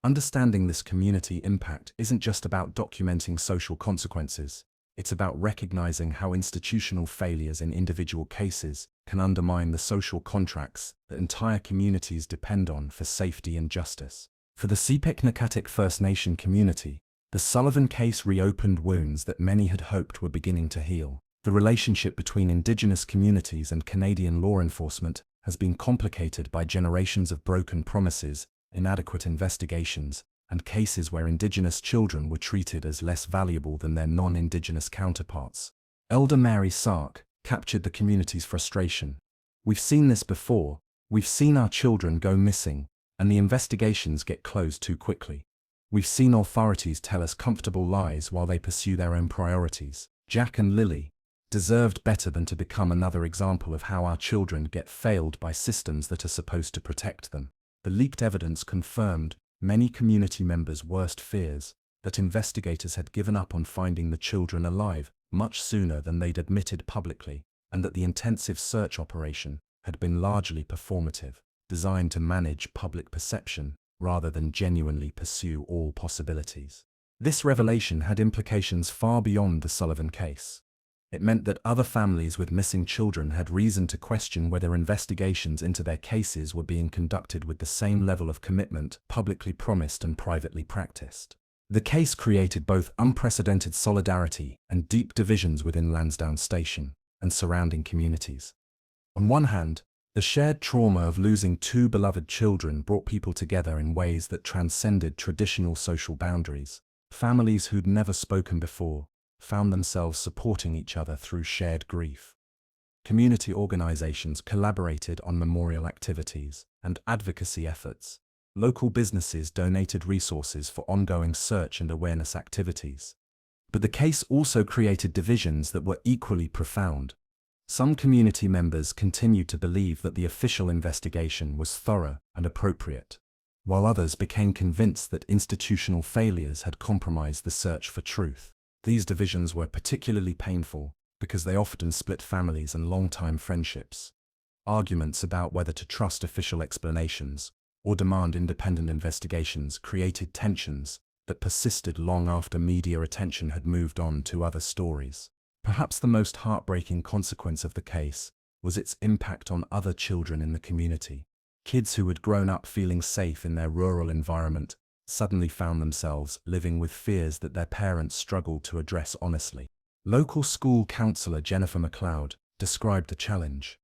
Understanding this community impact isn't just about documenting social consequences, it's about recognizing how institutional failures in individual cases can undermine the social contracts that entire communities depend on for safety and justice. For the Civic First Nation community, the Sullivan case reopened wounds that many had hoped were beginning to heal. The relationship between Indigenous communities and Canadian law enforcement has been complicated by generations of broken promises, inadequate investigations, and cases where Indigenous children were treated as less valuable than their non-Indigenous counterparts. Elder Mary Sark captured the community's frustration. "We've seen this before. We've seen our children go missing, and the investigations get closed too quickly. We've seen authorities tell us comfortable lies while they pursue their own priorities." Jack and Lily deserved better than to become another example of how our children get failed by systems that are supposed to protect them. The leaked evidence confirmed many community members' worst fears, that investigators had given up on finding the children alive much sooner than they'd admitted publicly, and that the intensive search operation had been largely performative, designed to manage public perception rather than genuinely pursue all possibilities. This revelation had implications far beyond the Sullivan case. It meant that other families with missing children had reason to question whether investigations into their cases were being conducted with the same level of commitment publicly promised and privately practiced. The case created both unprecedented solidarity and deep divisions within Lansdowne Station and surrounding communities. On one hand, the shared trauma of losing two beloved children brought people together in ways that transcended traditional social boundaries. Families who'd never spoken before found themselves supporting each other through shared grief. Community organizations collaborated on memorial activities and advocacy efforts. Local businesses donated resources for ongoing search and awareness activities. But the case also created divisions that were equally profound. Some community members continued to believe that the official investigation was thorough and appropriate, while others became convinced that institutional failures had compromised the search for truth. These divisions were particularly painful because they often split families and long-time friendships. Arguments about whether to trust official explanations or demand independent investigations created tensions that persisted long after media attention had moved on to other stories. Perhaps the most heartbreaking consequence of the case was its impact on other children in the community. Kids who had grown up feeling safe in their rural environment suddenly found themselves living with fears that their parents struggled to address honestly. Local school counselor Jennifer McLeod described the challenge.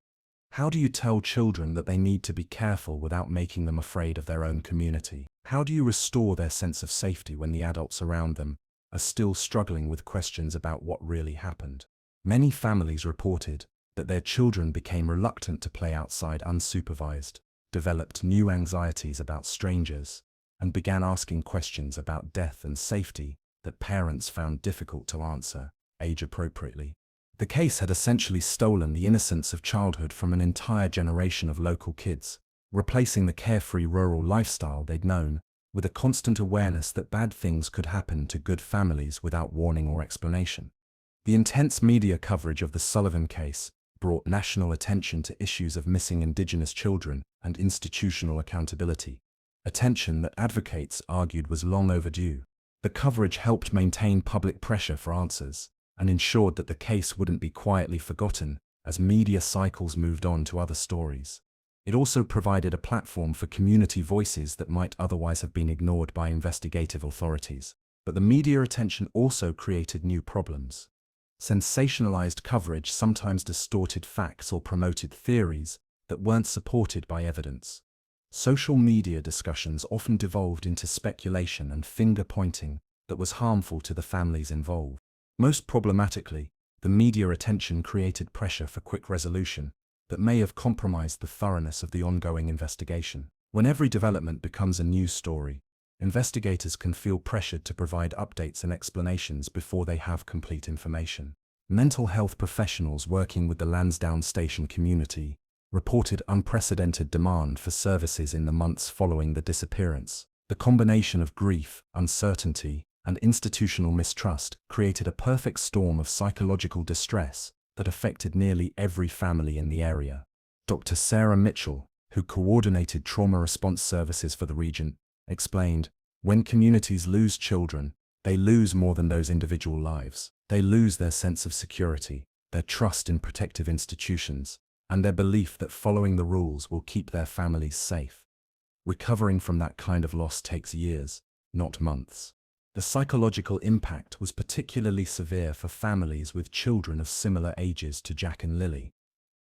"How do you tell children that they need to be careful without making them afraid of their own community? How do you restore their sense of safety when the adults around them are still struggling with questions about what really happened?" Many families reported that their children became reluctant to play outside unsupervised, developed new anxieties about strangers, and began asking questions about death and safety that parents found difficult to answer, age-appropriately. The case had essentially stolen the innocence of childhood from an entire generation of local kids, replacing the carefree rural lifestyle they'd known with a constant awareness that bad things could happen to good families without warning or explanation. The intense media coverage of the Sullivan case brought national attention to issues of missing Indigenous children and institutional accountability, attention that advocates argued was long overdue. The coverage helped maintain public pressure for answers and ensured that the case wouldn't be quietly forgotten as media cycles moved on to other stories. It also provided a platform for community voices that might otherwise have been ignored by investigative authorities. But the media attention also created new problems. Sensationalized coverage sometimes distorted facts or promoted theories that weren't supported by evidence. Social media discussions often devolved into speculation and finger-pointing that was harmful to the families involved. Most problematically, the media attention created pressure for quick resolution that may have compromised the thoroughness of the ongoing investigation. When every development becomes a news story, investigators can feel pressured to provide updates and explanations before they have complete information. Mental health professionals working with the Lansdowne Station community reported unprecedented demand for services in the months following the disappearance. The combination of grief, uncertainty, and institutional mistrust created a perfect storm of psychological distress that affected nearly every family in the area. Dr. Sarah Mitchell, who coordinated trauma response services for the region, explained, "When communities lose children, they lose more than those individual lives. They lose their sense of security, their trust in protective institutions, and their belief that following the rules will keep their families safe. Recovering from that kind of loss takes years, not months." The psychological impact was particularly severe for families with children of similar ages to Jack and Lilly.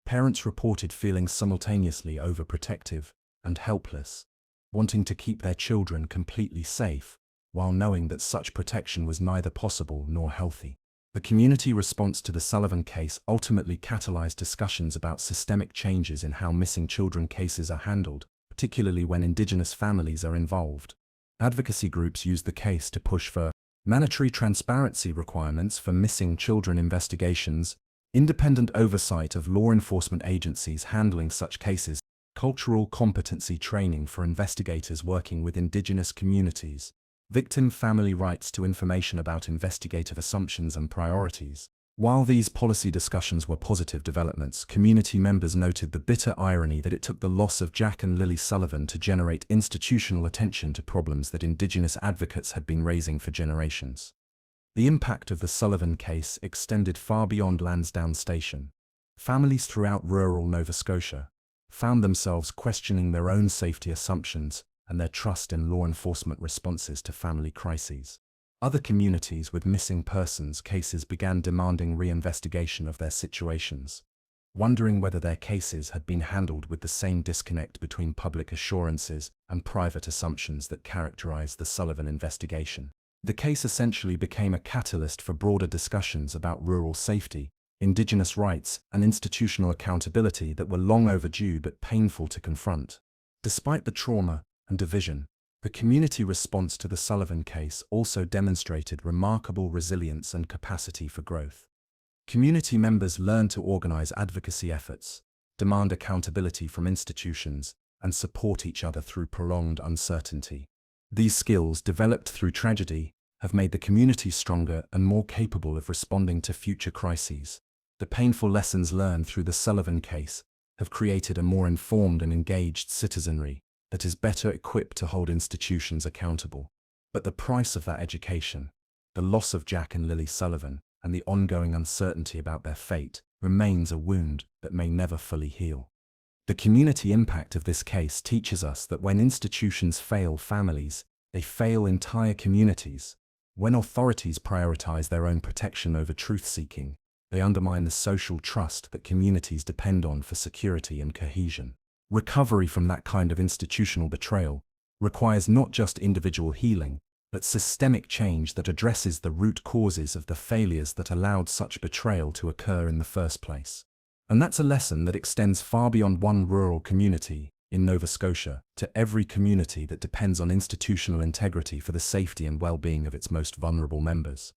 Parents reported feeling simultaneously overprotective and helpless, wanting to keep their children completely safe, while knowing that such protection was neither possible nor healthy. The community response to the Sullivan case ultimately catalyzed discussions about systemic changes in how missing children cases are handled, particularly when Indigenous families are involved. Advocacy groups used the case to push for mandatory transparency requirements for missing children investigations, independent oversight of law enforcement agencies handling such cases, cultural competency training for investigators working with Indigenous communities, victim family rights to information about investigative assumptions and priorities. While these policy discussions were positive developments, community members noted the bitter irony that it took the loss of Jack and Lilly Sullivan to generate institutional attention to problems that Indigenous advocates had been raising for generations. The impact of the Sullivan case extended far beyond Lansdowne Station. Families throughout rural Nova Scotia found themselves questioning their own safety assumptions and their trust in law enforcement responses to family crises. Other communities with missing persons cases began demanding reinvestigation of their situations, wondering whether their cases had been handled with the same disconnect between public assurances and private assumptions that characterized the Sullivan investigation. The case essentially became a catalyst for broader discussions about rural safety, Indigenous rights, and institutional accountability that were long overdue but painful to confront. Despite the trauma and division, the community response to the Sullivan case also demonstrated remarkable resilience and capacity for growth. Community members learned to organize advocacy efforts, demand accountability from institutions, and support each other through prolonged uncertainty. These skills, developed through tragedy, have made the community stronger and more capable of responding to future crises. The painful lessons learned through the Sullivan case have created a more informed and engaged citizenry that is better equipped to hold institutions accountable. But the price of that education, the loss of Jack and Lilly Sullivan, and the ongoing uncertainty about their fate, remains a wound that may never fully heal. The community impact of this case teaches us that when institutions fail families, they fail entire communities. When authorities prioritize their own protection over truth-seeking, they undermine the social trust that communities depend on for security and cohesion. Recovery from that kind of institutional betrayal requires not just individual healing, but systemic change that addresses the root causes of the failures that allowed such betrayal to occur in the first place. And that's a lesson that extends far beyond one rural community in Nova Scotia to every community that depends on institutional integrity for the safety and well-being of its most vulnerable members.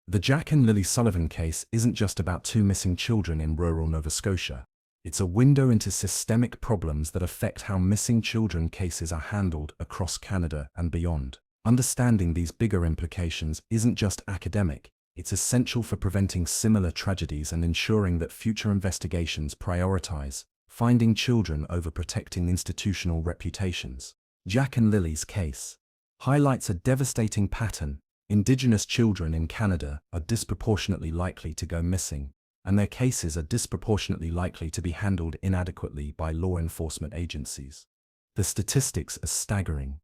The Jack and Lilly Sullivan case isn't just about two missing children in rural Nova Scotia. It's a window into systemic problems that affect how missing children cases are handled across Canada and beyond. Understanding these bigger implications isn't just academic, it's essential for preventing similar tragedies and ensuring that future investigations prioritize finding children over protecting institutional reputations. Jack and Lilly's case highlights a devastating pattern. Indigenous children in Canada are disproportionately likely to go missing, and their cases are disproportionately likely to be handled inadequately by law enforcement agencies. The statistics are staggering.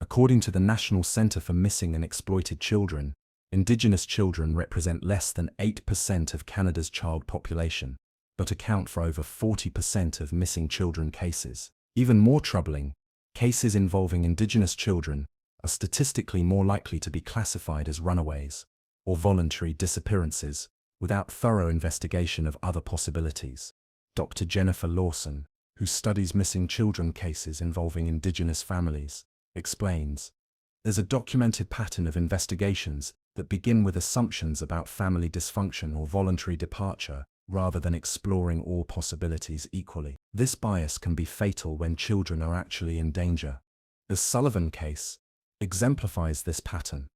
According to the National Centre for Missing and Exploited Children, Indigenous children represent less than 8% of Canada's child population, but account for over 40% of missing children cases. Even more troubling, cases involving Indigenous children are statistically more likely to be classified as runaways or voluntary disappearances, without thorough investigation of other possibilities. Dr. Jennifer Lawson, who studies missing children cases involving Indigenous families, explains, "There's a documented pattern of investigations that begin with assumptions about family dysfunction or voluntary departure, rather than exploring all possibilities equally. This bias can be fatal when children are actually in danger." The Sullivan case exemplifies this pattern.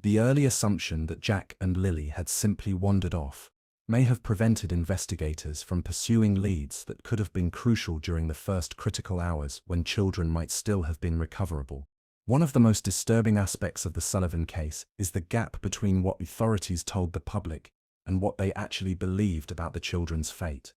The early assumption that Jack and Lilly had simply wandered off may have prevented investigators from pursuing leads that could have been crucial during the first critical hours when children might still have been recoverable. One of the most disturbing aspects of the Sullivan case is the gap between what authorities told the public and what they actually believed about the children's fate.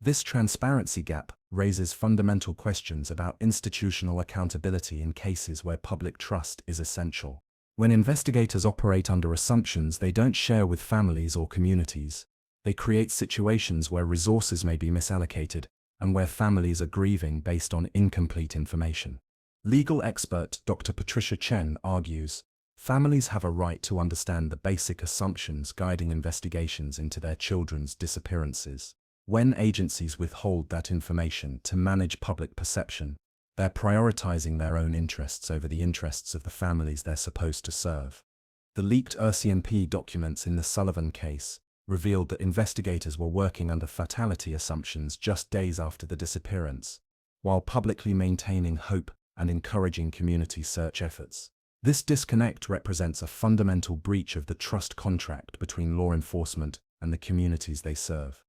This transparency gap raises fundamental questions about institutional accountability in cases where public trust is essential. When investigators operate under assumptions they don't share with families or communities, they create situations where resources may be misallocated and where families are grieving based on incomplete information. Legal expert Dr. Patricia Chen argues, families have a right to understand the basic assumptions guiding investigations into their children's disappearances. When agencies withhold that information to manage public perception, they're prioritizing their own interests over the interests of the families they're supposed to serve. The leaked RCMP documents in the Sullivan case revealed that investigators were working under fatality assumptions just days after the disappearance, while publicly maintaining hope and encouraging community search efforts. This disconnect represents a fundamental breach of the trust contract between law enforcement and the communities they serve.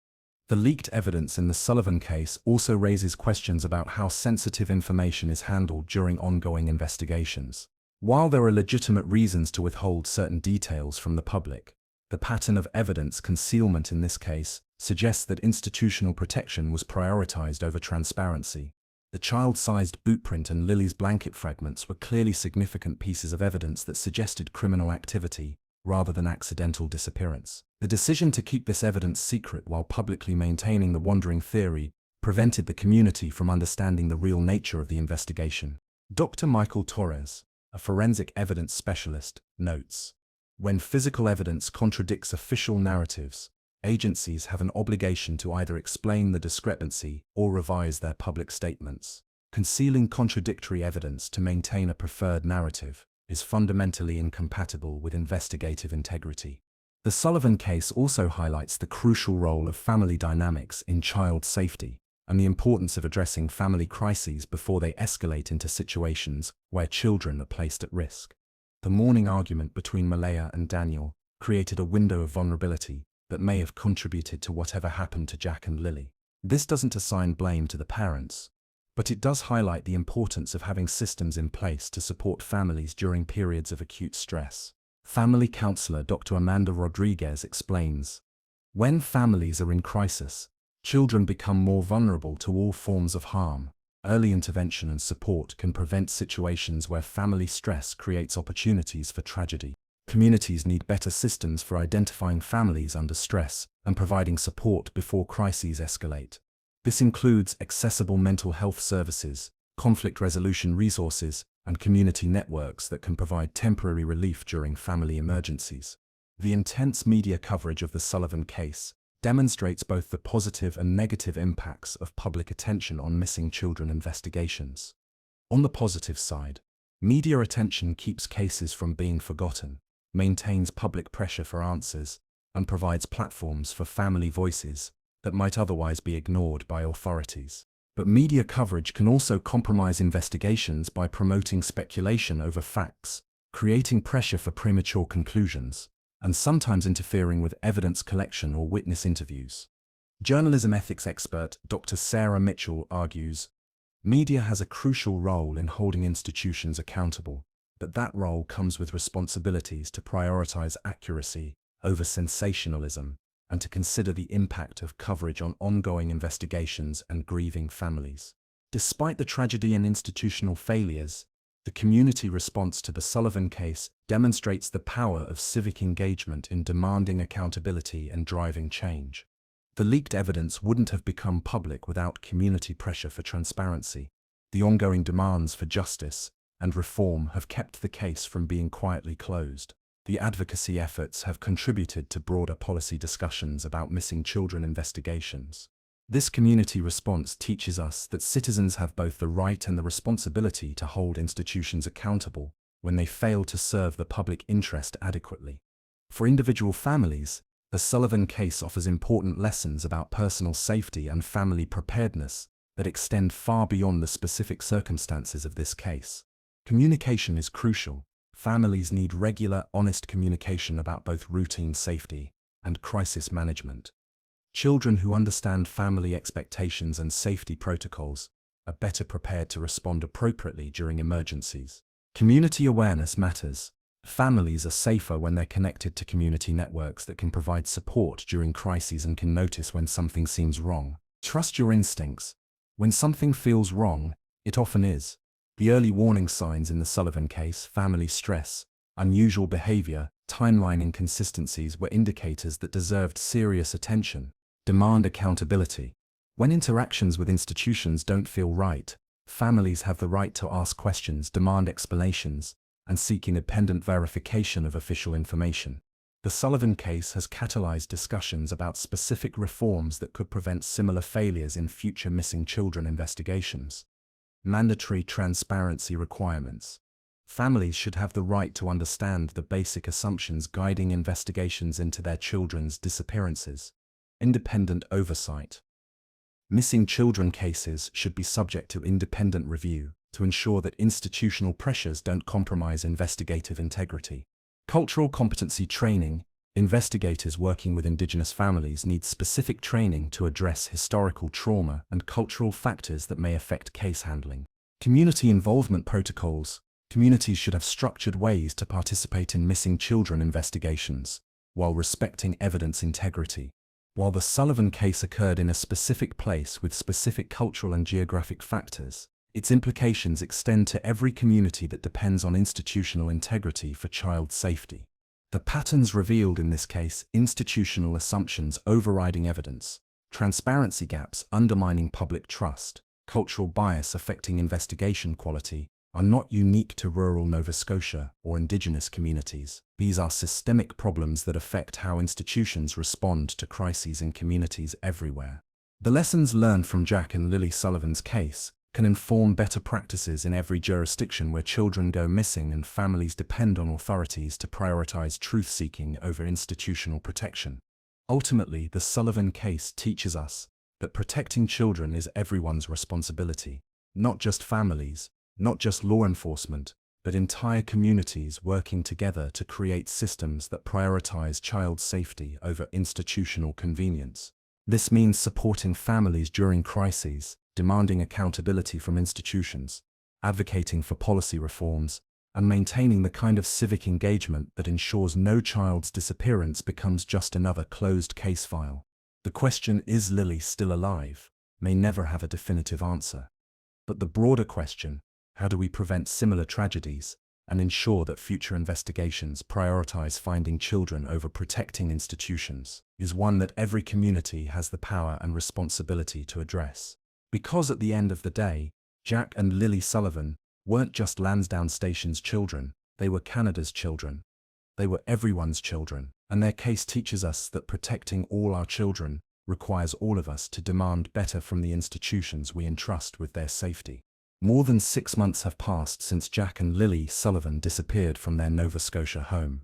The leaked evidence in the Sullivan case also raises questions about how sensitive information is handled during ongoing investigations. While there are legitimate reasons to withhold certain details from the public, the pattern of evidence concealment in this case suggests that institutional protection was prioritized over transparency. The child-sized bootprint and Lilly's blanket fragments were clearly significant pieces of evidence that suggested criminal activity rather than accidental disappearance. The decision to keep this evidence secret while publicly maintaining the wandering theory prevented the community from understanding the real nature of the investigation. Dr. Michael Torres, a forensic evidence specialist, notes, when physical evidence contradicts official narratives, agencies have an obligation to either explain the discrepancy or revise their public statements. Concealing contradictory evidence to maintain a preferred narrative is fundamentally incompatible with investigative integrity. The Sullivan case also highlights the crucial role of family dynamics in child safety and the importance of addressing family crises before they escalate into situations where children are placed at risk. The morning argument between Malaya and Daniel created a window of vulnerability that may have contributed to whatever happened to Jack and Lily. This doesn't assign blame to the parents, but it does highlight the importance of having systems in place to support families during periods of acute stress. Family counselor Dr. Amanda Rodriguez explains, when families are in crisis, children become more vulnerable to all forms of harm. Early intervention and support can prevent situations where family stress creates opportunities for tragedy. Communities need better systems for identifying families under stress and providing support before crises escalate. This includes accessible mental health services, conflict resolution resources, and community networks that can provide temporary relief during family emergencies. The intense media coverage of the Sullivan case demonstrates both the positive and negative impacts of public attention on missing children investigations. On the positive side, media attention keeps cases from being forgotten, maintains public pressure for answers, and provides platforms for family voices that might otherwise be ignored by authorities. But media coverage can also compromise investigations by promoting speculation over facts, creating pressure for premature conclusions, and sometimes interfering with evidence collection or witness interviews. Journalism ethics expert Dr. Sarah Mitchell argues, media has a crucial role in holding institutions accountable, but that role comes with responsibilities to prioritize accuracy over sensationalism and to consider the impact of coverage on ongoing investigations and grieving families. Despite the tragedy and institutional failures, the community response to the Sullivan case demonstrates the power of civic engagement in demanding accountability and driving change. The leaked evidence wouldn't have become public without community pressure for transparency. The ongoing demands for justice and reform have kept the case from being quietly closed. The advocacy efforts have contributed to broader policy discussions about missing children investigations. This community response teaches us that citizens have both the right and the responsibility to hold institutions accountable when they fail to serve the public interest adequately. For individual families, the Sullivan case offers important lessons about personal safety and family preparedness that extend far beyond the specific circumstances of this case. Communication is crucial. Families need regular, honest communication about both routine safety and crisis management. Children who understand family expectations and safety protocols are better prepared to respond appropriately during emergencies. Community awareness matters. Families are safer when they're connected to community networks that can provide support during crises and can notice when something seems wrong. Trust your instincts. When something feels wrong, it often is. The early warning signs in the Sullivan case, family stress, Unusual behavior, timeline inconsistencies were indicators that deserved serious attention. Demand accountability. When interactions with institutions don't feel right, families have the right to ask questions, demand explanations, and seek independent verification of official information. The Sullivan case has catalyzed discussions about specific reforms that could prevent similar failures in future missing children investigations. Mandatory transparency requirements. Families should have the right to understand the basic assumptions guiding investigations into their children's disappearances. Independent oversight. Missing children cases should be subject to independent review to ensure that institutional pressures don't compromise investigative integrity. Cultural competency training. Investigators working with Indigenous families need specific training to address historical trauma and cultural factors that may affect case handling. Community involvement protocols. Communities should have structured ways to participate in missing children investigations, while respecting evidence integrity. While the Sullivan case occurred in a specific place with specific cultural and geographic factors, its implications extend to every community that depends on institutional integrity for child safety. The patterns revealed in this case, institutional assumptions overriding evidence, transparency gaps undermining public trust, cultural bias affecting investigation quality, are not unique to rural Nova Scotia or Indigenous communities. These are systemic problems that affect how institutions respond to crises in communities everywhere. The lessons learned from Jack and Lilly Sullivan's case can inform better practices in every jurisdiction where children go missing and families depend on authorities to prioritize truth-seeking over institutional protection. Ultimately, the Sullivan case teaches us that protecting children is everyone's responsibility, not just families, not just law enforcement, but entire communities working together to create systems that prioritize child safety over institutional convenience. This means supporting families during crises, demanding accountability from institutions, advocating for policy reforms, and maintaining the kind of civic engagement that ensures no child's disappearance becomes just another closed case file. The question, is Lilly still alive, may never have a definitive answer. But the broader question, how do we prevent similar tragedies and ensure that future investigations prioritize finding children over protecting institutions, is one that every community has the power and responsibility to address. Because at the end of the day, Jack and Lilly Sullivan weren't just Lansdowne Station's children, they were Canada's children. They were everyone's children, and their case teaches us that protecting all our children requires all of us to demand better from the institutions we entrust with their safety. More than 6 months have passed since Jack and Lilly Sullivan disappeared from their Nova Scotia home.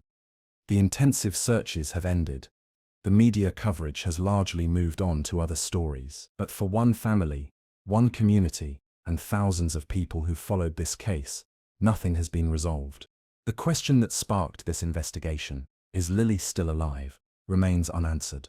The intensive searches have ended. The media coverage has largely moved on to other stories. But for one family, one community, and thousands of people who followed this case, nothing has been resolved. The question that sparked this investigation, is Lilly still alive, remains unanswered.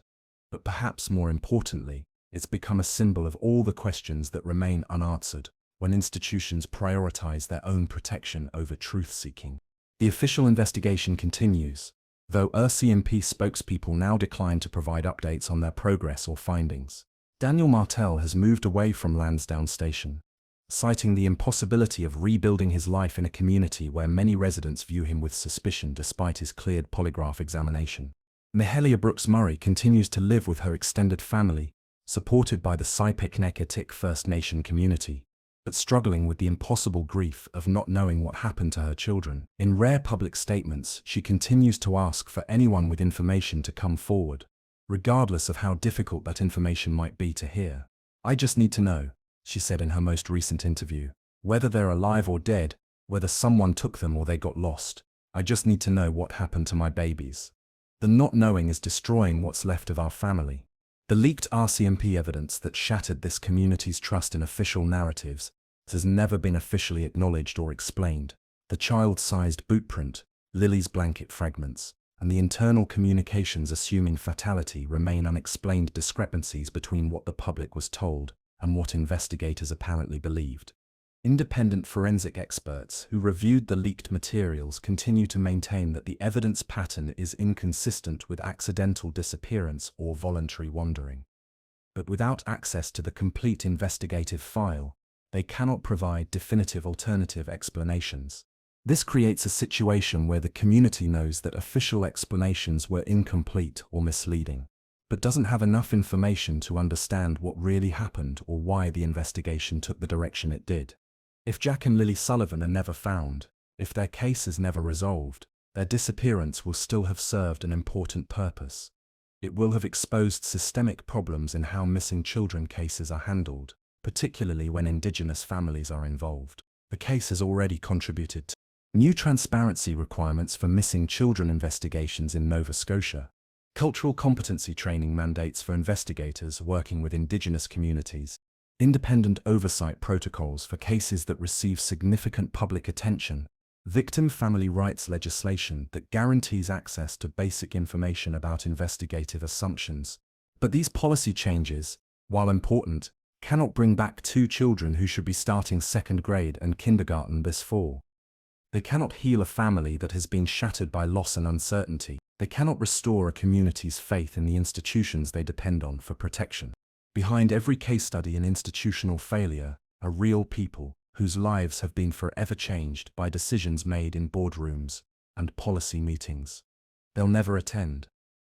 But perhaps more importantly, it's become a symbol of all the questions that remain unanswered when institutions prioritize their own protection over truth-seeking. The official investigation continues, though RCMP spokespeople now decline to provide updates on their progress or findings. Daniel Martel has moved away from Lansdowne Station, citing the impossibility of rebuilding his life in a community where many residents view him with suspicion despite his cleared polygraph examination. Mahalia Brooks Murray continues to live with her extended family, supported by the Sipekneketik First Nation community, but struggling with the impossible grief of not knowing what happened to her children. In rare public statements, she continues to ask for anyone with information to come forward, regardless of how difficult that information might be to hear. "I just need to know," she said in her most recent interview, "whether they're alive or dead, whether someone took them or they got lost. I just need to know what happened to my babies." The not knowing is destroying what's left of our family. The leaked RCMP evidence that shattered this community's trust in official narratives has never been officially acknowledged or explained. The child-sized boot print, Lilly's blanket fragments, and the internal communications assuming fatality remain unexplained discrepancies between what the public was told and what investigators apparently believed. Independent forensic experts who reviewed the leaked materials continue to maintain that the evidence pattern is inconsistent with accidental disappearance or voluntary wandering. But without access to the complete investigative file, they cannot provide definitive alternative explanations. This creates a situation where the community knows that official explanations were incomplete or misleading, but doesn't have enough information to understand what really happened or why the investigation took the direction it did. If Jack and Lilly Sullivan are never found, if their case is never resolved, their disappearance will still have served an important purpose. It will have exposed systemic problems in how missing children cases are handled, particularly when Indigenous families are involved. The case has already contributed to new transparency requirements for missing children investigations in Nova Scotia, cultural competency training mandates for investigators working with Indigenous communities, independent oversight protocols for cases that receive significant public attention, victim family rights legislation that guarantees access to basic information about investigative assumptions. But these policy changes, while important, cannot bring back 2 children who should be starting 2nd grade and kindergarten this fall. They cannot heal a family that has been shattered by loss and uncertainty. They cannot restore a community's faith in the institutions they depend on for protection. Behind every case study in institutional failure are real people whose lives have been forever changed by decisions made in boardrooms and policy meetings they'll never attend.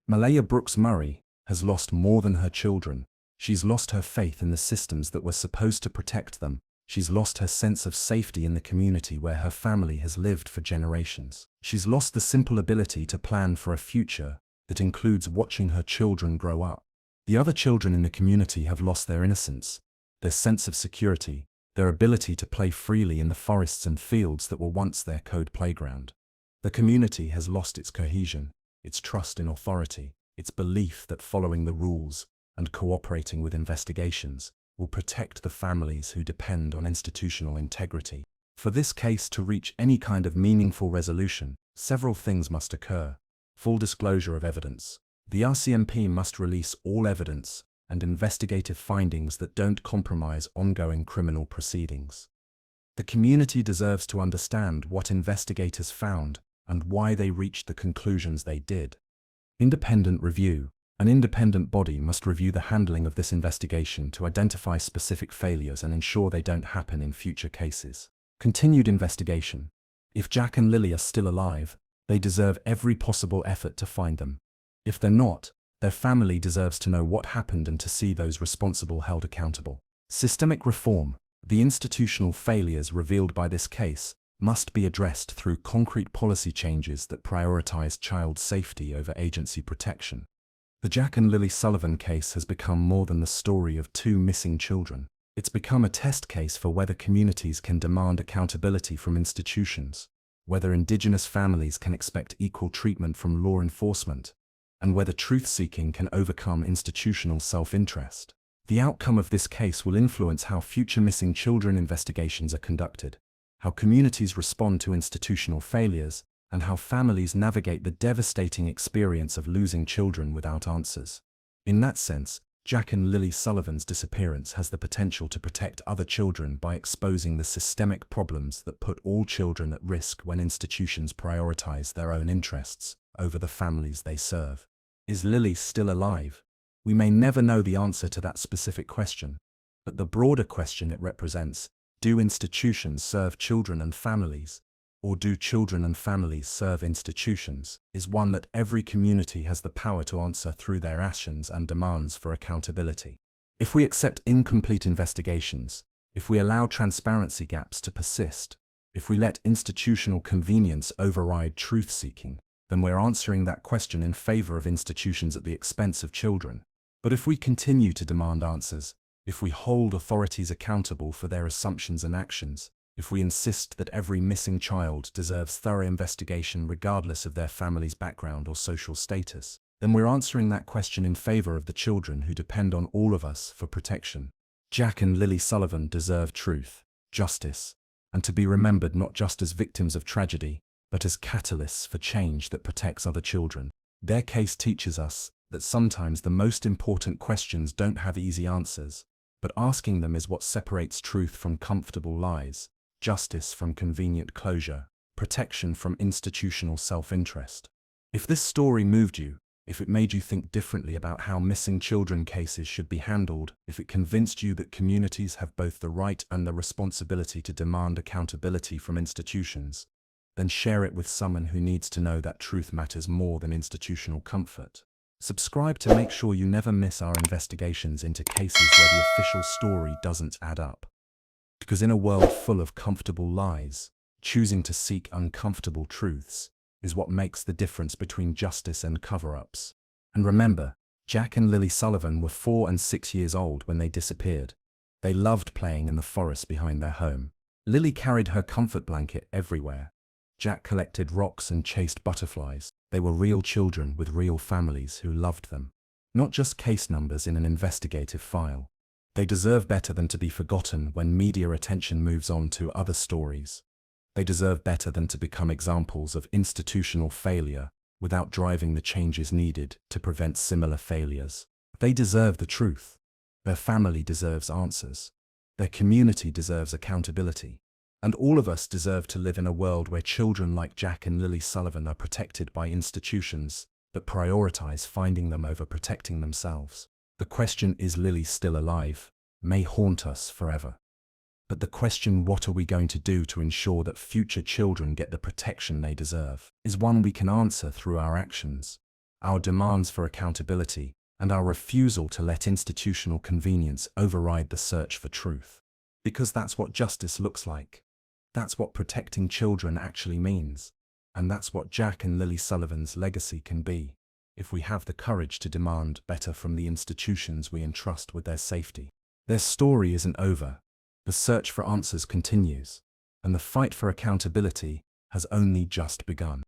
Malaya Brooks Murray has lost more than her children. She's lost her faith in the systems that were supposed to protect them. She's lost her sense of safety in the community where her family has lived for generations. She's lost the simple ability to plan for a future that includes watching her children grow up. The other children in the community have lost their innocence, their sense of security, their ability to play freely in the forests and fields that were once their code playground. The community has lost its cohesion, its trust in authority, its belief that following the rules and cooperating with investigations will protect the families who depend on institutional integrity. For this case to reach any kind of meaningful resolution, several things must occur. Full disclosure of evidence. The RCMP must release all evidence and investigative findings that don't compromise ongoing criminal proceedings. The community deserves to understand what investigators found and why they reached the conclusions they did. Independent review. An independent body must review the handling of this investigation to identify specific failures and ensure they don't happen in future cases. Continued investigation. If Jack and Lilly are still alive, they deserve every possible effort to find them. If they're not, their family deserves to know what happened and to see those responsible held accountable. Systemic reform. The institutional failures revealed by this case must be addressed through concrete policy changes that prioritize child safety over agency protection. The Jack and Lilly Sullivan case has become more than the story of 2 missing children. It's become a test case for whether communities can demand accountability from institutions, whether Indigenous families can expect equal treatment from law enforcement, and whether truth-seeking can overcome institutional self-interest. The outcome of this case will influence how future missing children investigations are conducted, how communities respond to institutional failures, and how families navigate the devastating experience of losing children without answers. In that sense, Jack and Lilly Sullivan's disappearance has the potential to protect other children by exposing the systemic problems that put all children at risk when institutions prioritize their own interests over the families they serve. Is Lilly still alive? We may never know the answer to that specific question, but the broader question it represents, do institutions serve children and families, or do children and families serve institutions, is one that every community has the power to answer through their actions and demands for accountability. If we accept incomplete investigations, if we allow transparency gaps to persist, if we let institutional convenience override truth-seeking, then we're answering that question in favor of institutions at the expense of children. But if we continue to demand answers, if we hold authorities accountable for their assumptions and actions, if we insist that every missing child deserves thorough investigation regardless of their family's background or social status, then we're answering that question in favor of the children who depend on all of us for protection. Jack and Lilly Sullivan deserve truth, justice, and to be remembered not just as victims of tragedy, but as catalysts for change that protects other children. Their case teaches us that sometimes the most important questions don't have easy answers, but asking them is what separates truth from comfortable lies, justice from convenient closure, protection from institutional self-interest. If this story moved you, if it made you think differently about how missing children cases should be handled, if it convinced you that communities have both the right and the responsibility to demand accountability from institutions, then share it with someone who needs to know that truth matters more than institutional comfort. Subscribe to make sure you never miss our investigations into cases where the official story doesn't add up. Because in a world full of comfortable lies, choosing to seek uncomfortable truths is what makes the difference between justice and cover-ups. And remember, Jack and Lilly Sullivan were 4 and 6 years old when they disappeared. They loved playing in the forest behind their home. Lilly carried her comfort blanket everywhere. Jack collected rocks and chased butterflies. They were real children with real families who loved them. Not just case numbers in an investigative file. They deserve better than to be forgotten when media attention moves on to other stories. They deserve better than to become examples of institutional failure without driving the changes needed to prevent similar failures. They deserve the truth. Their family deserves answers. Their community deserves accountability. And all of us deserve to live in a world where children like Jack and Lilly Sullivan are protected by institutions that prioritize finding them over protecting themselves. The question, is Lilly still alive, may haunt us forever. But the question, what are we going to do to ensure that future children get the protection they deserve, is one we can answer through our actions, our demands for accountability, and our refusal to let institutional convenience override the search for truth. Because that's what justice looks like. That's what protecting children actually means. And that's what Jack and Lilly Sullivan's legacy can be, if we have the courage to demand better from the institutions we entrust with their safety. Their story isn't over. The search for answers continues, and the fight for accountability has only just begun.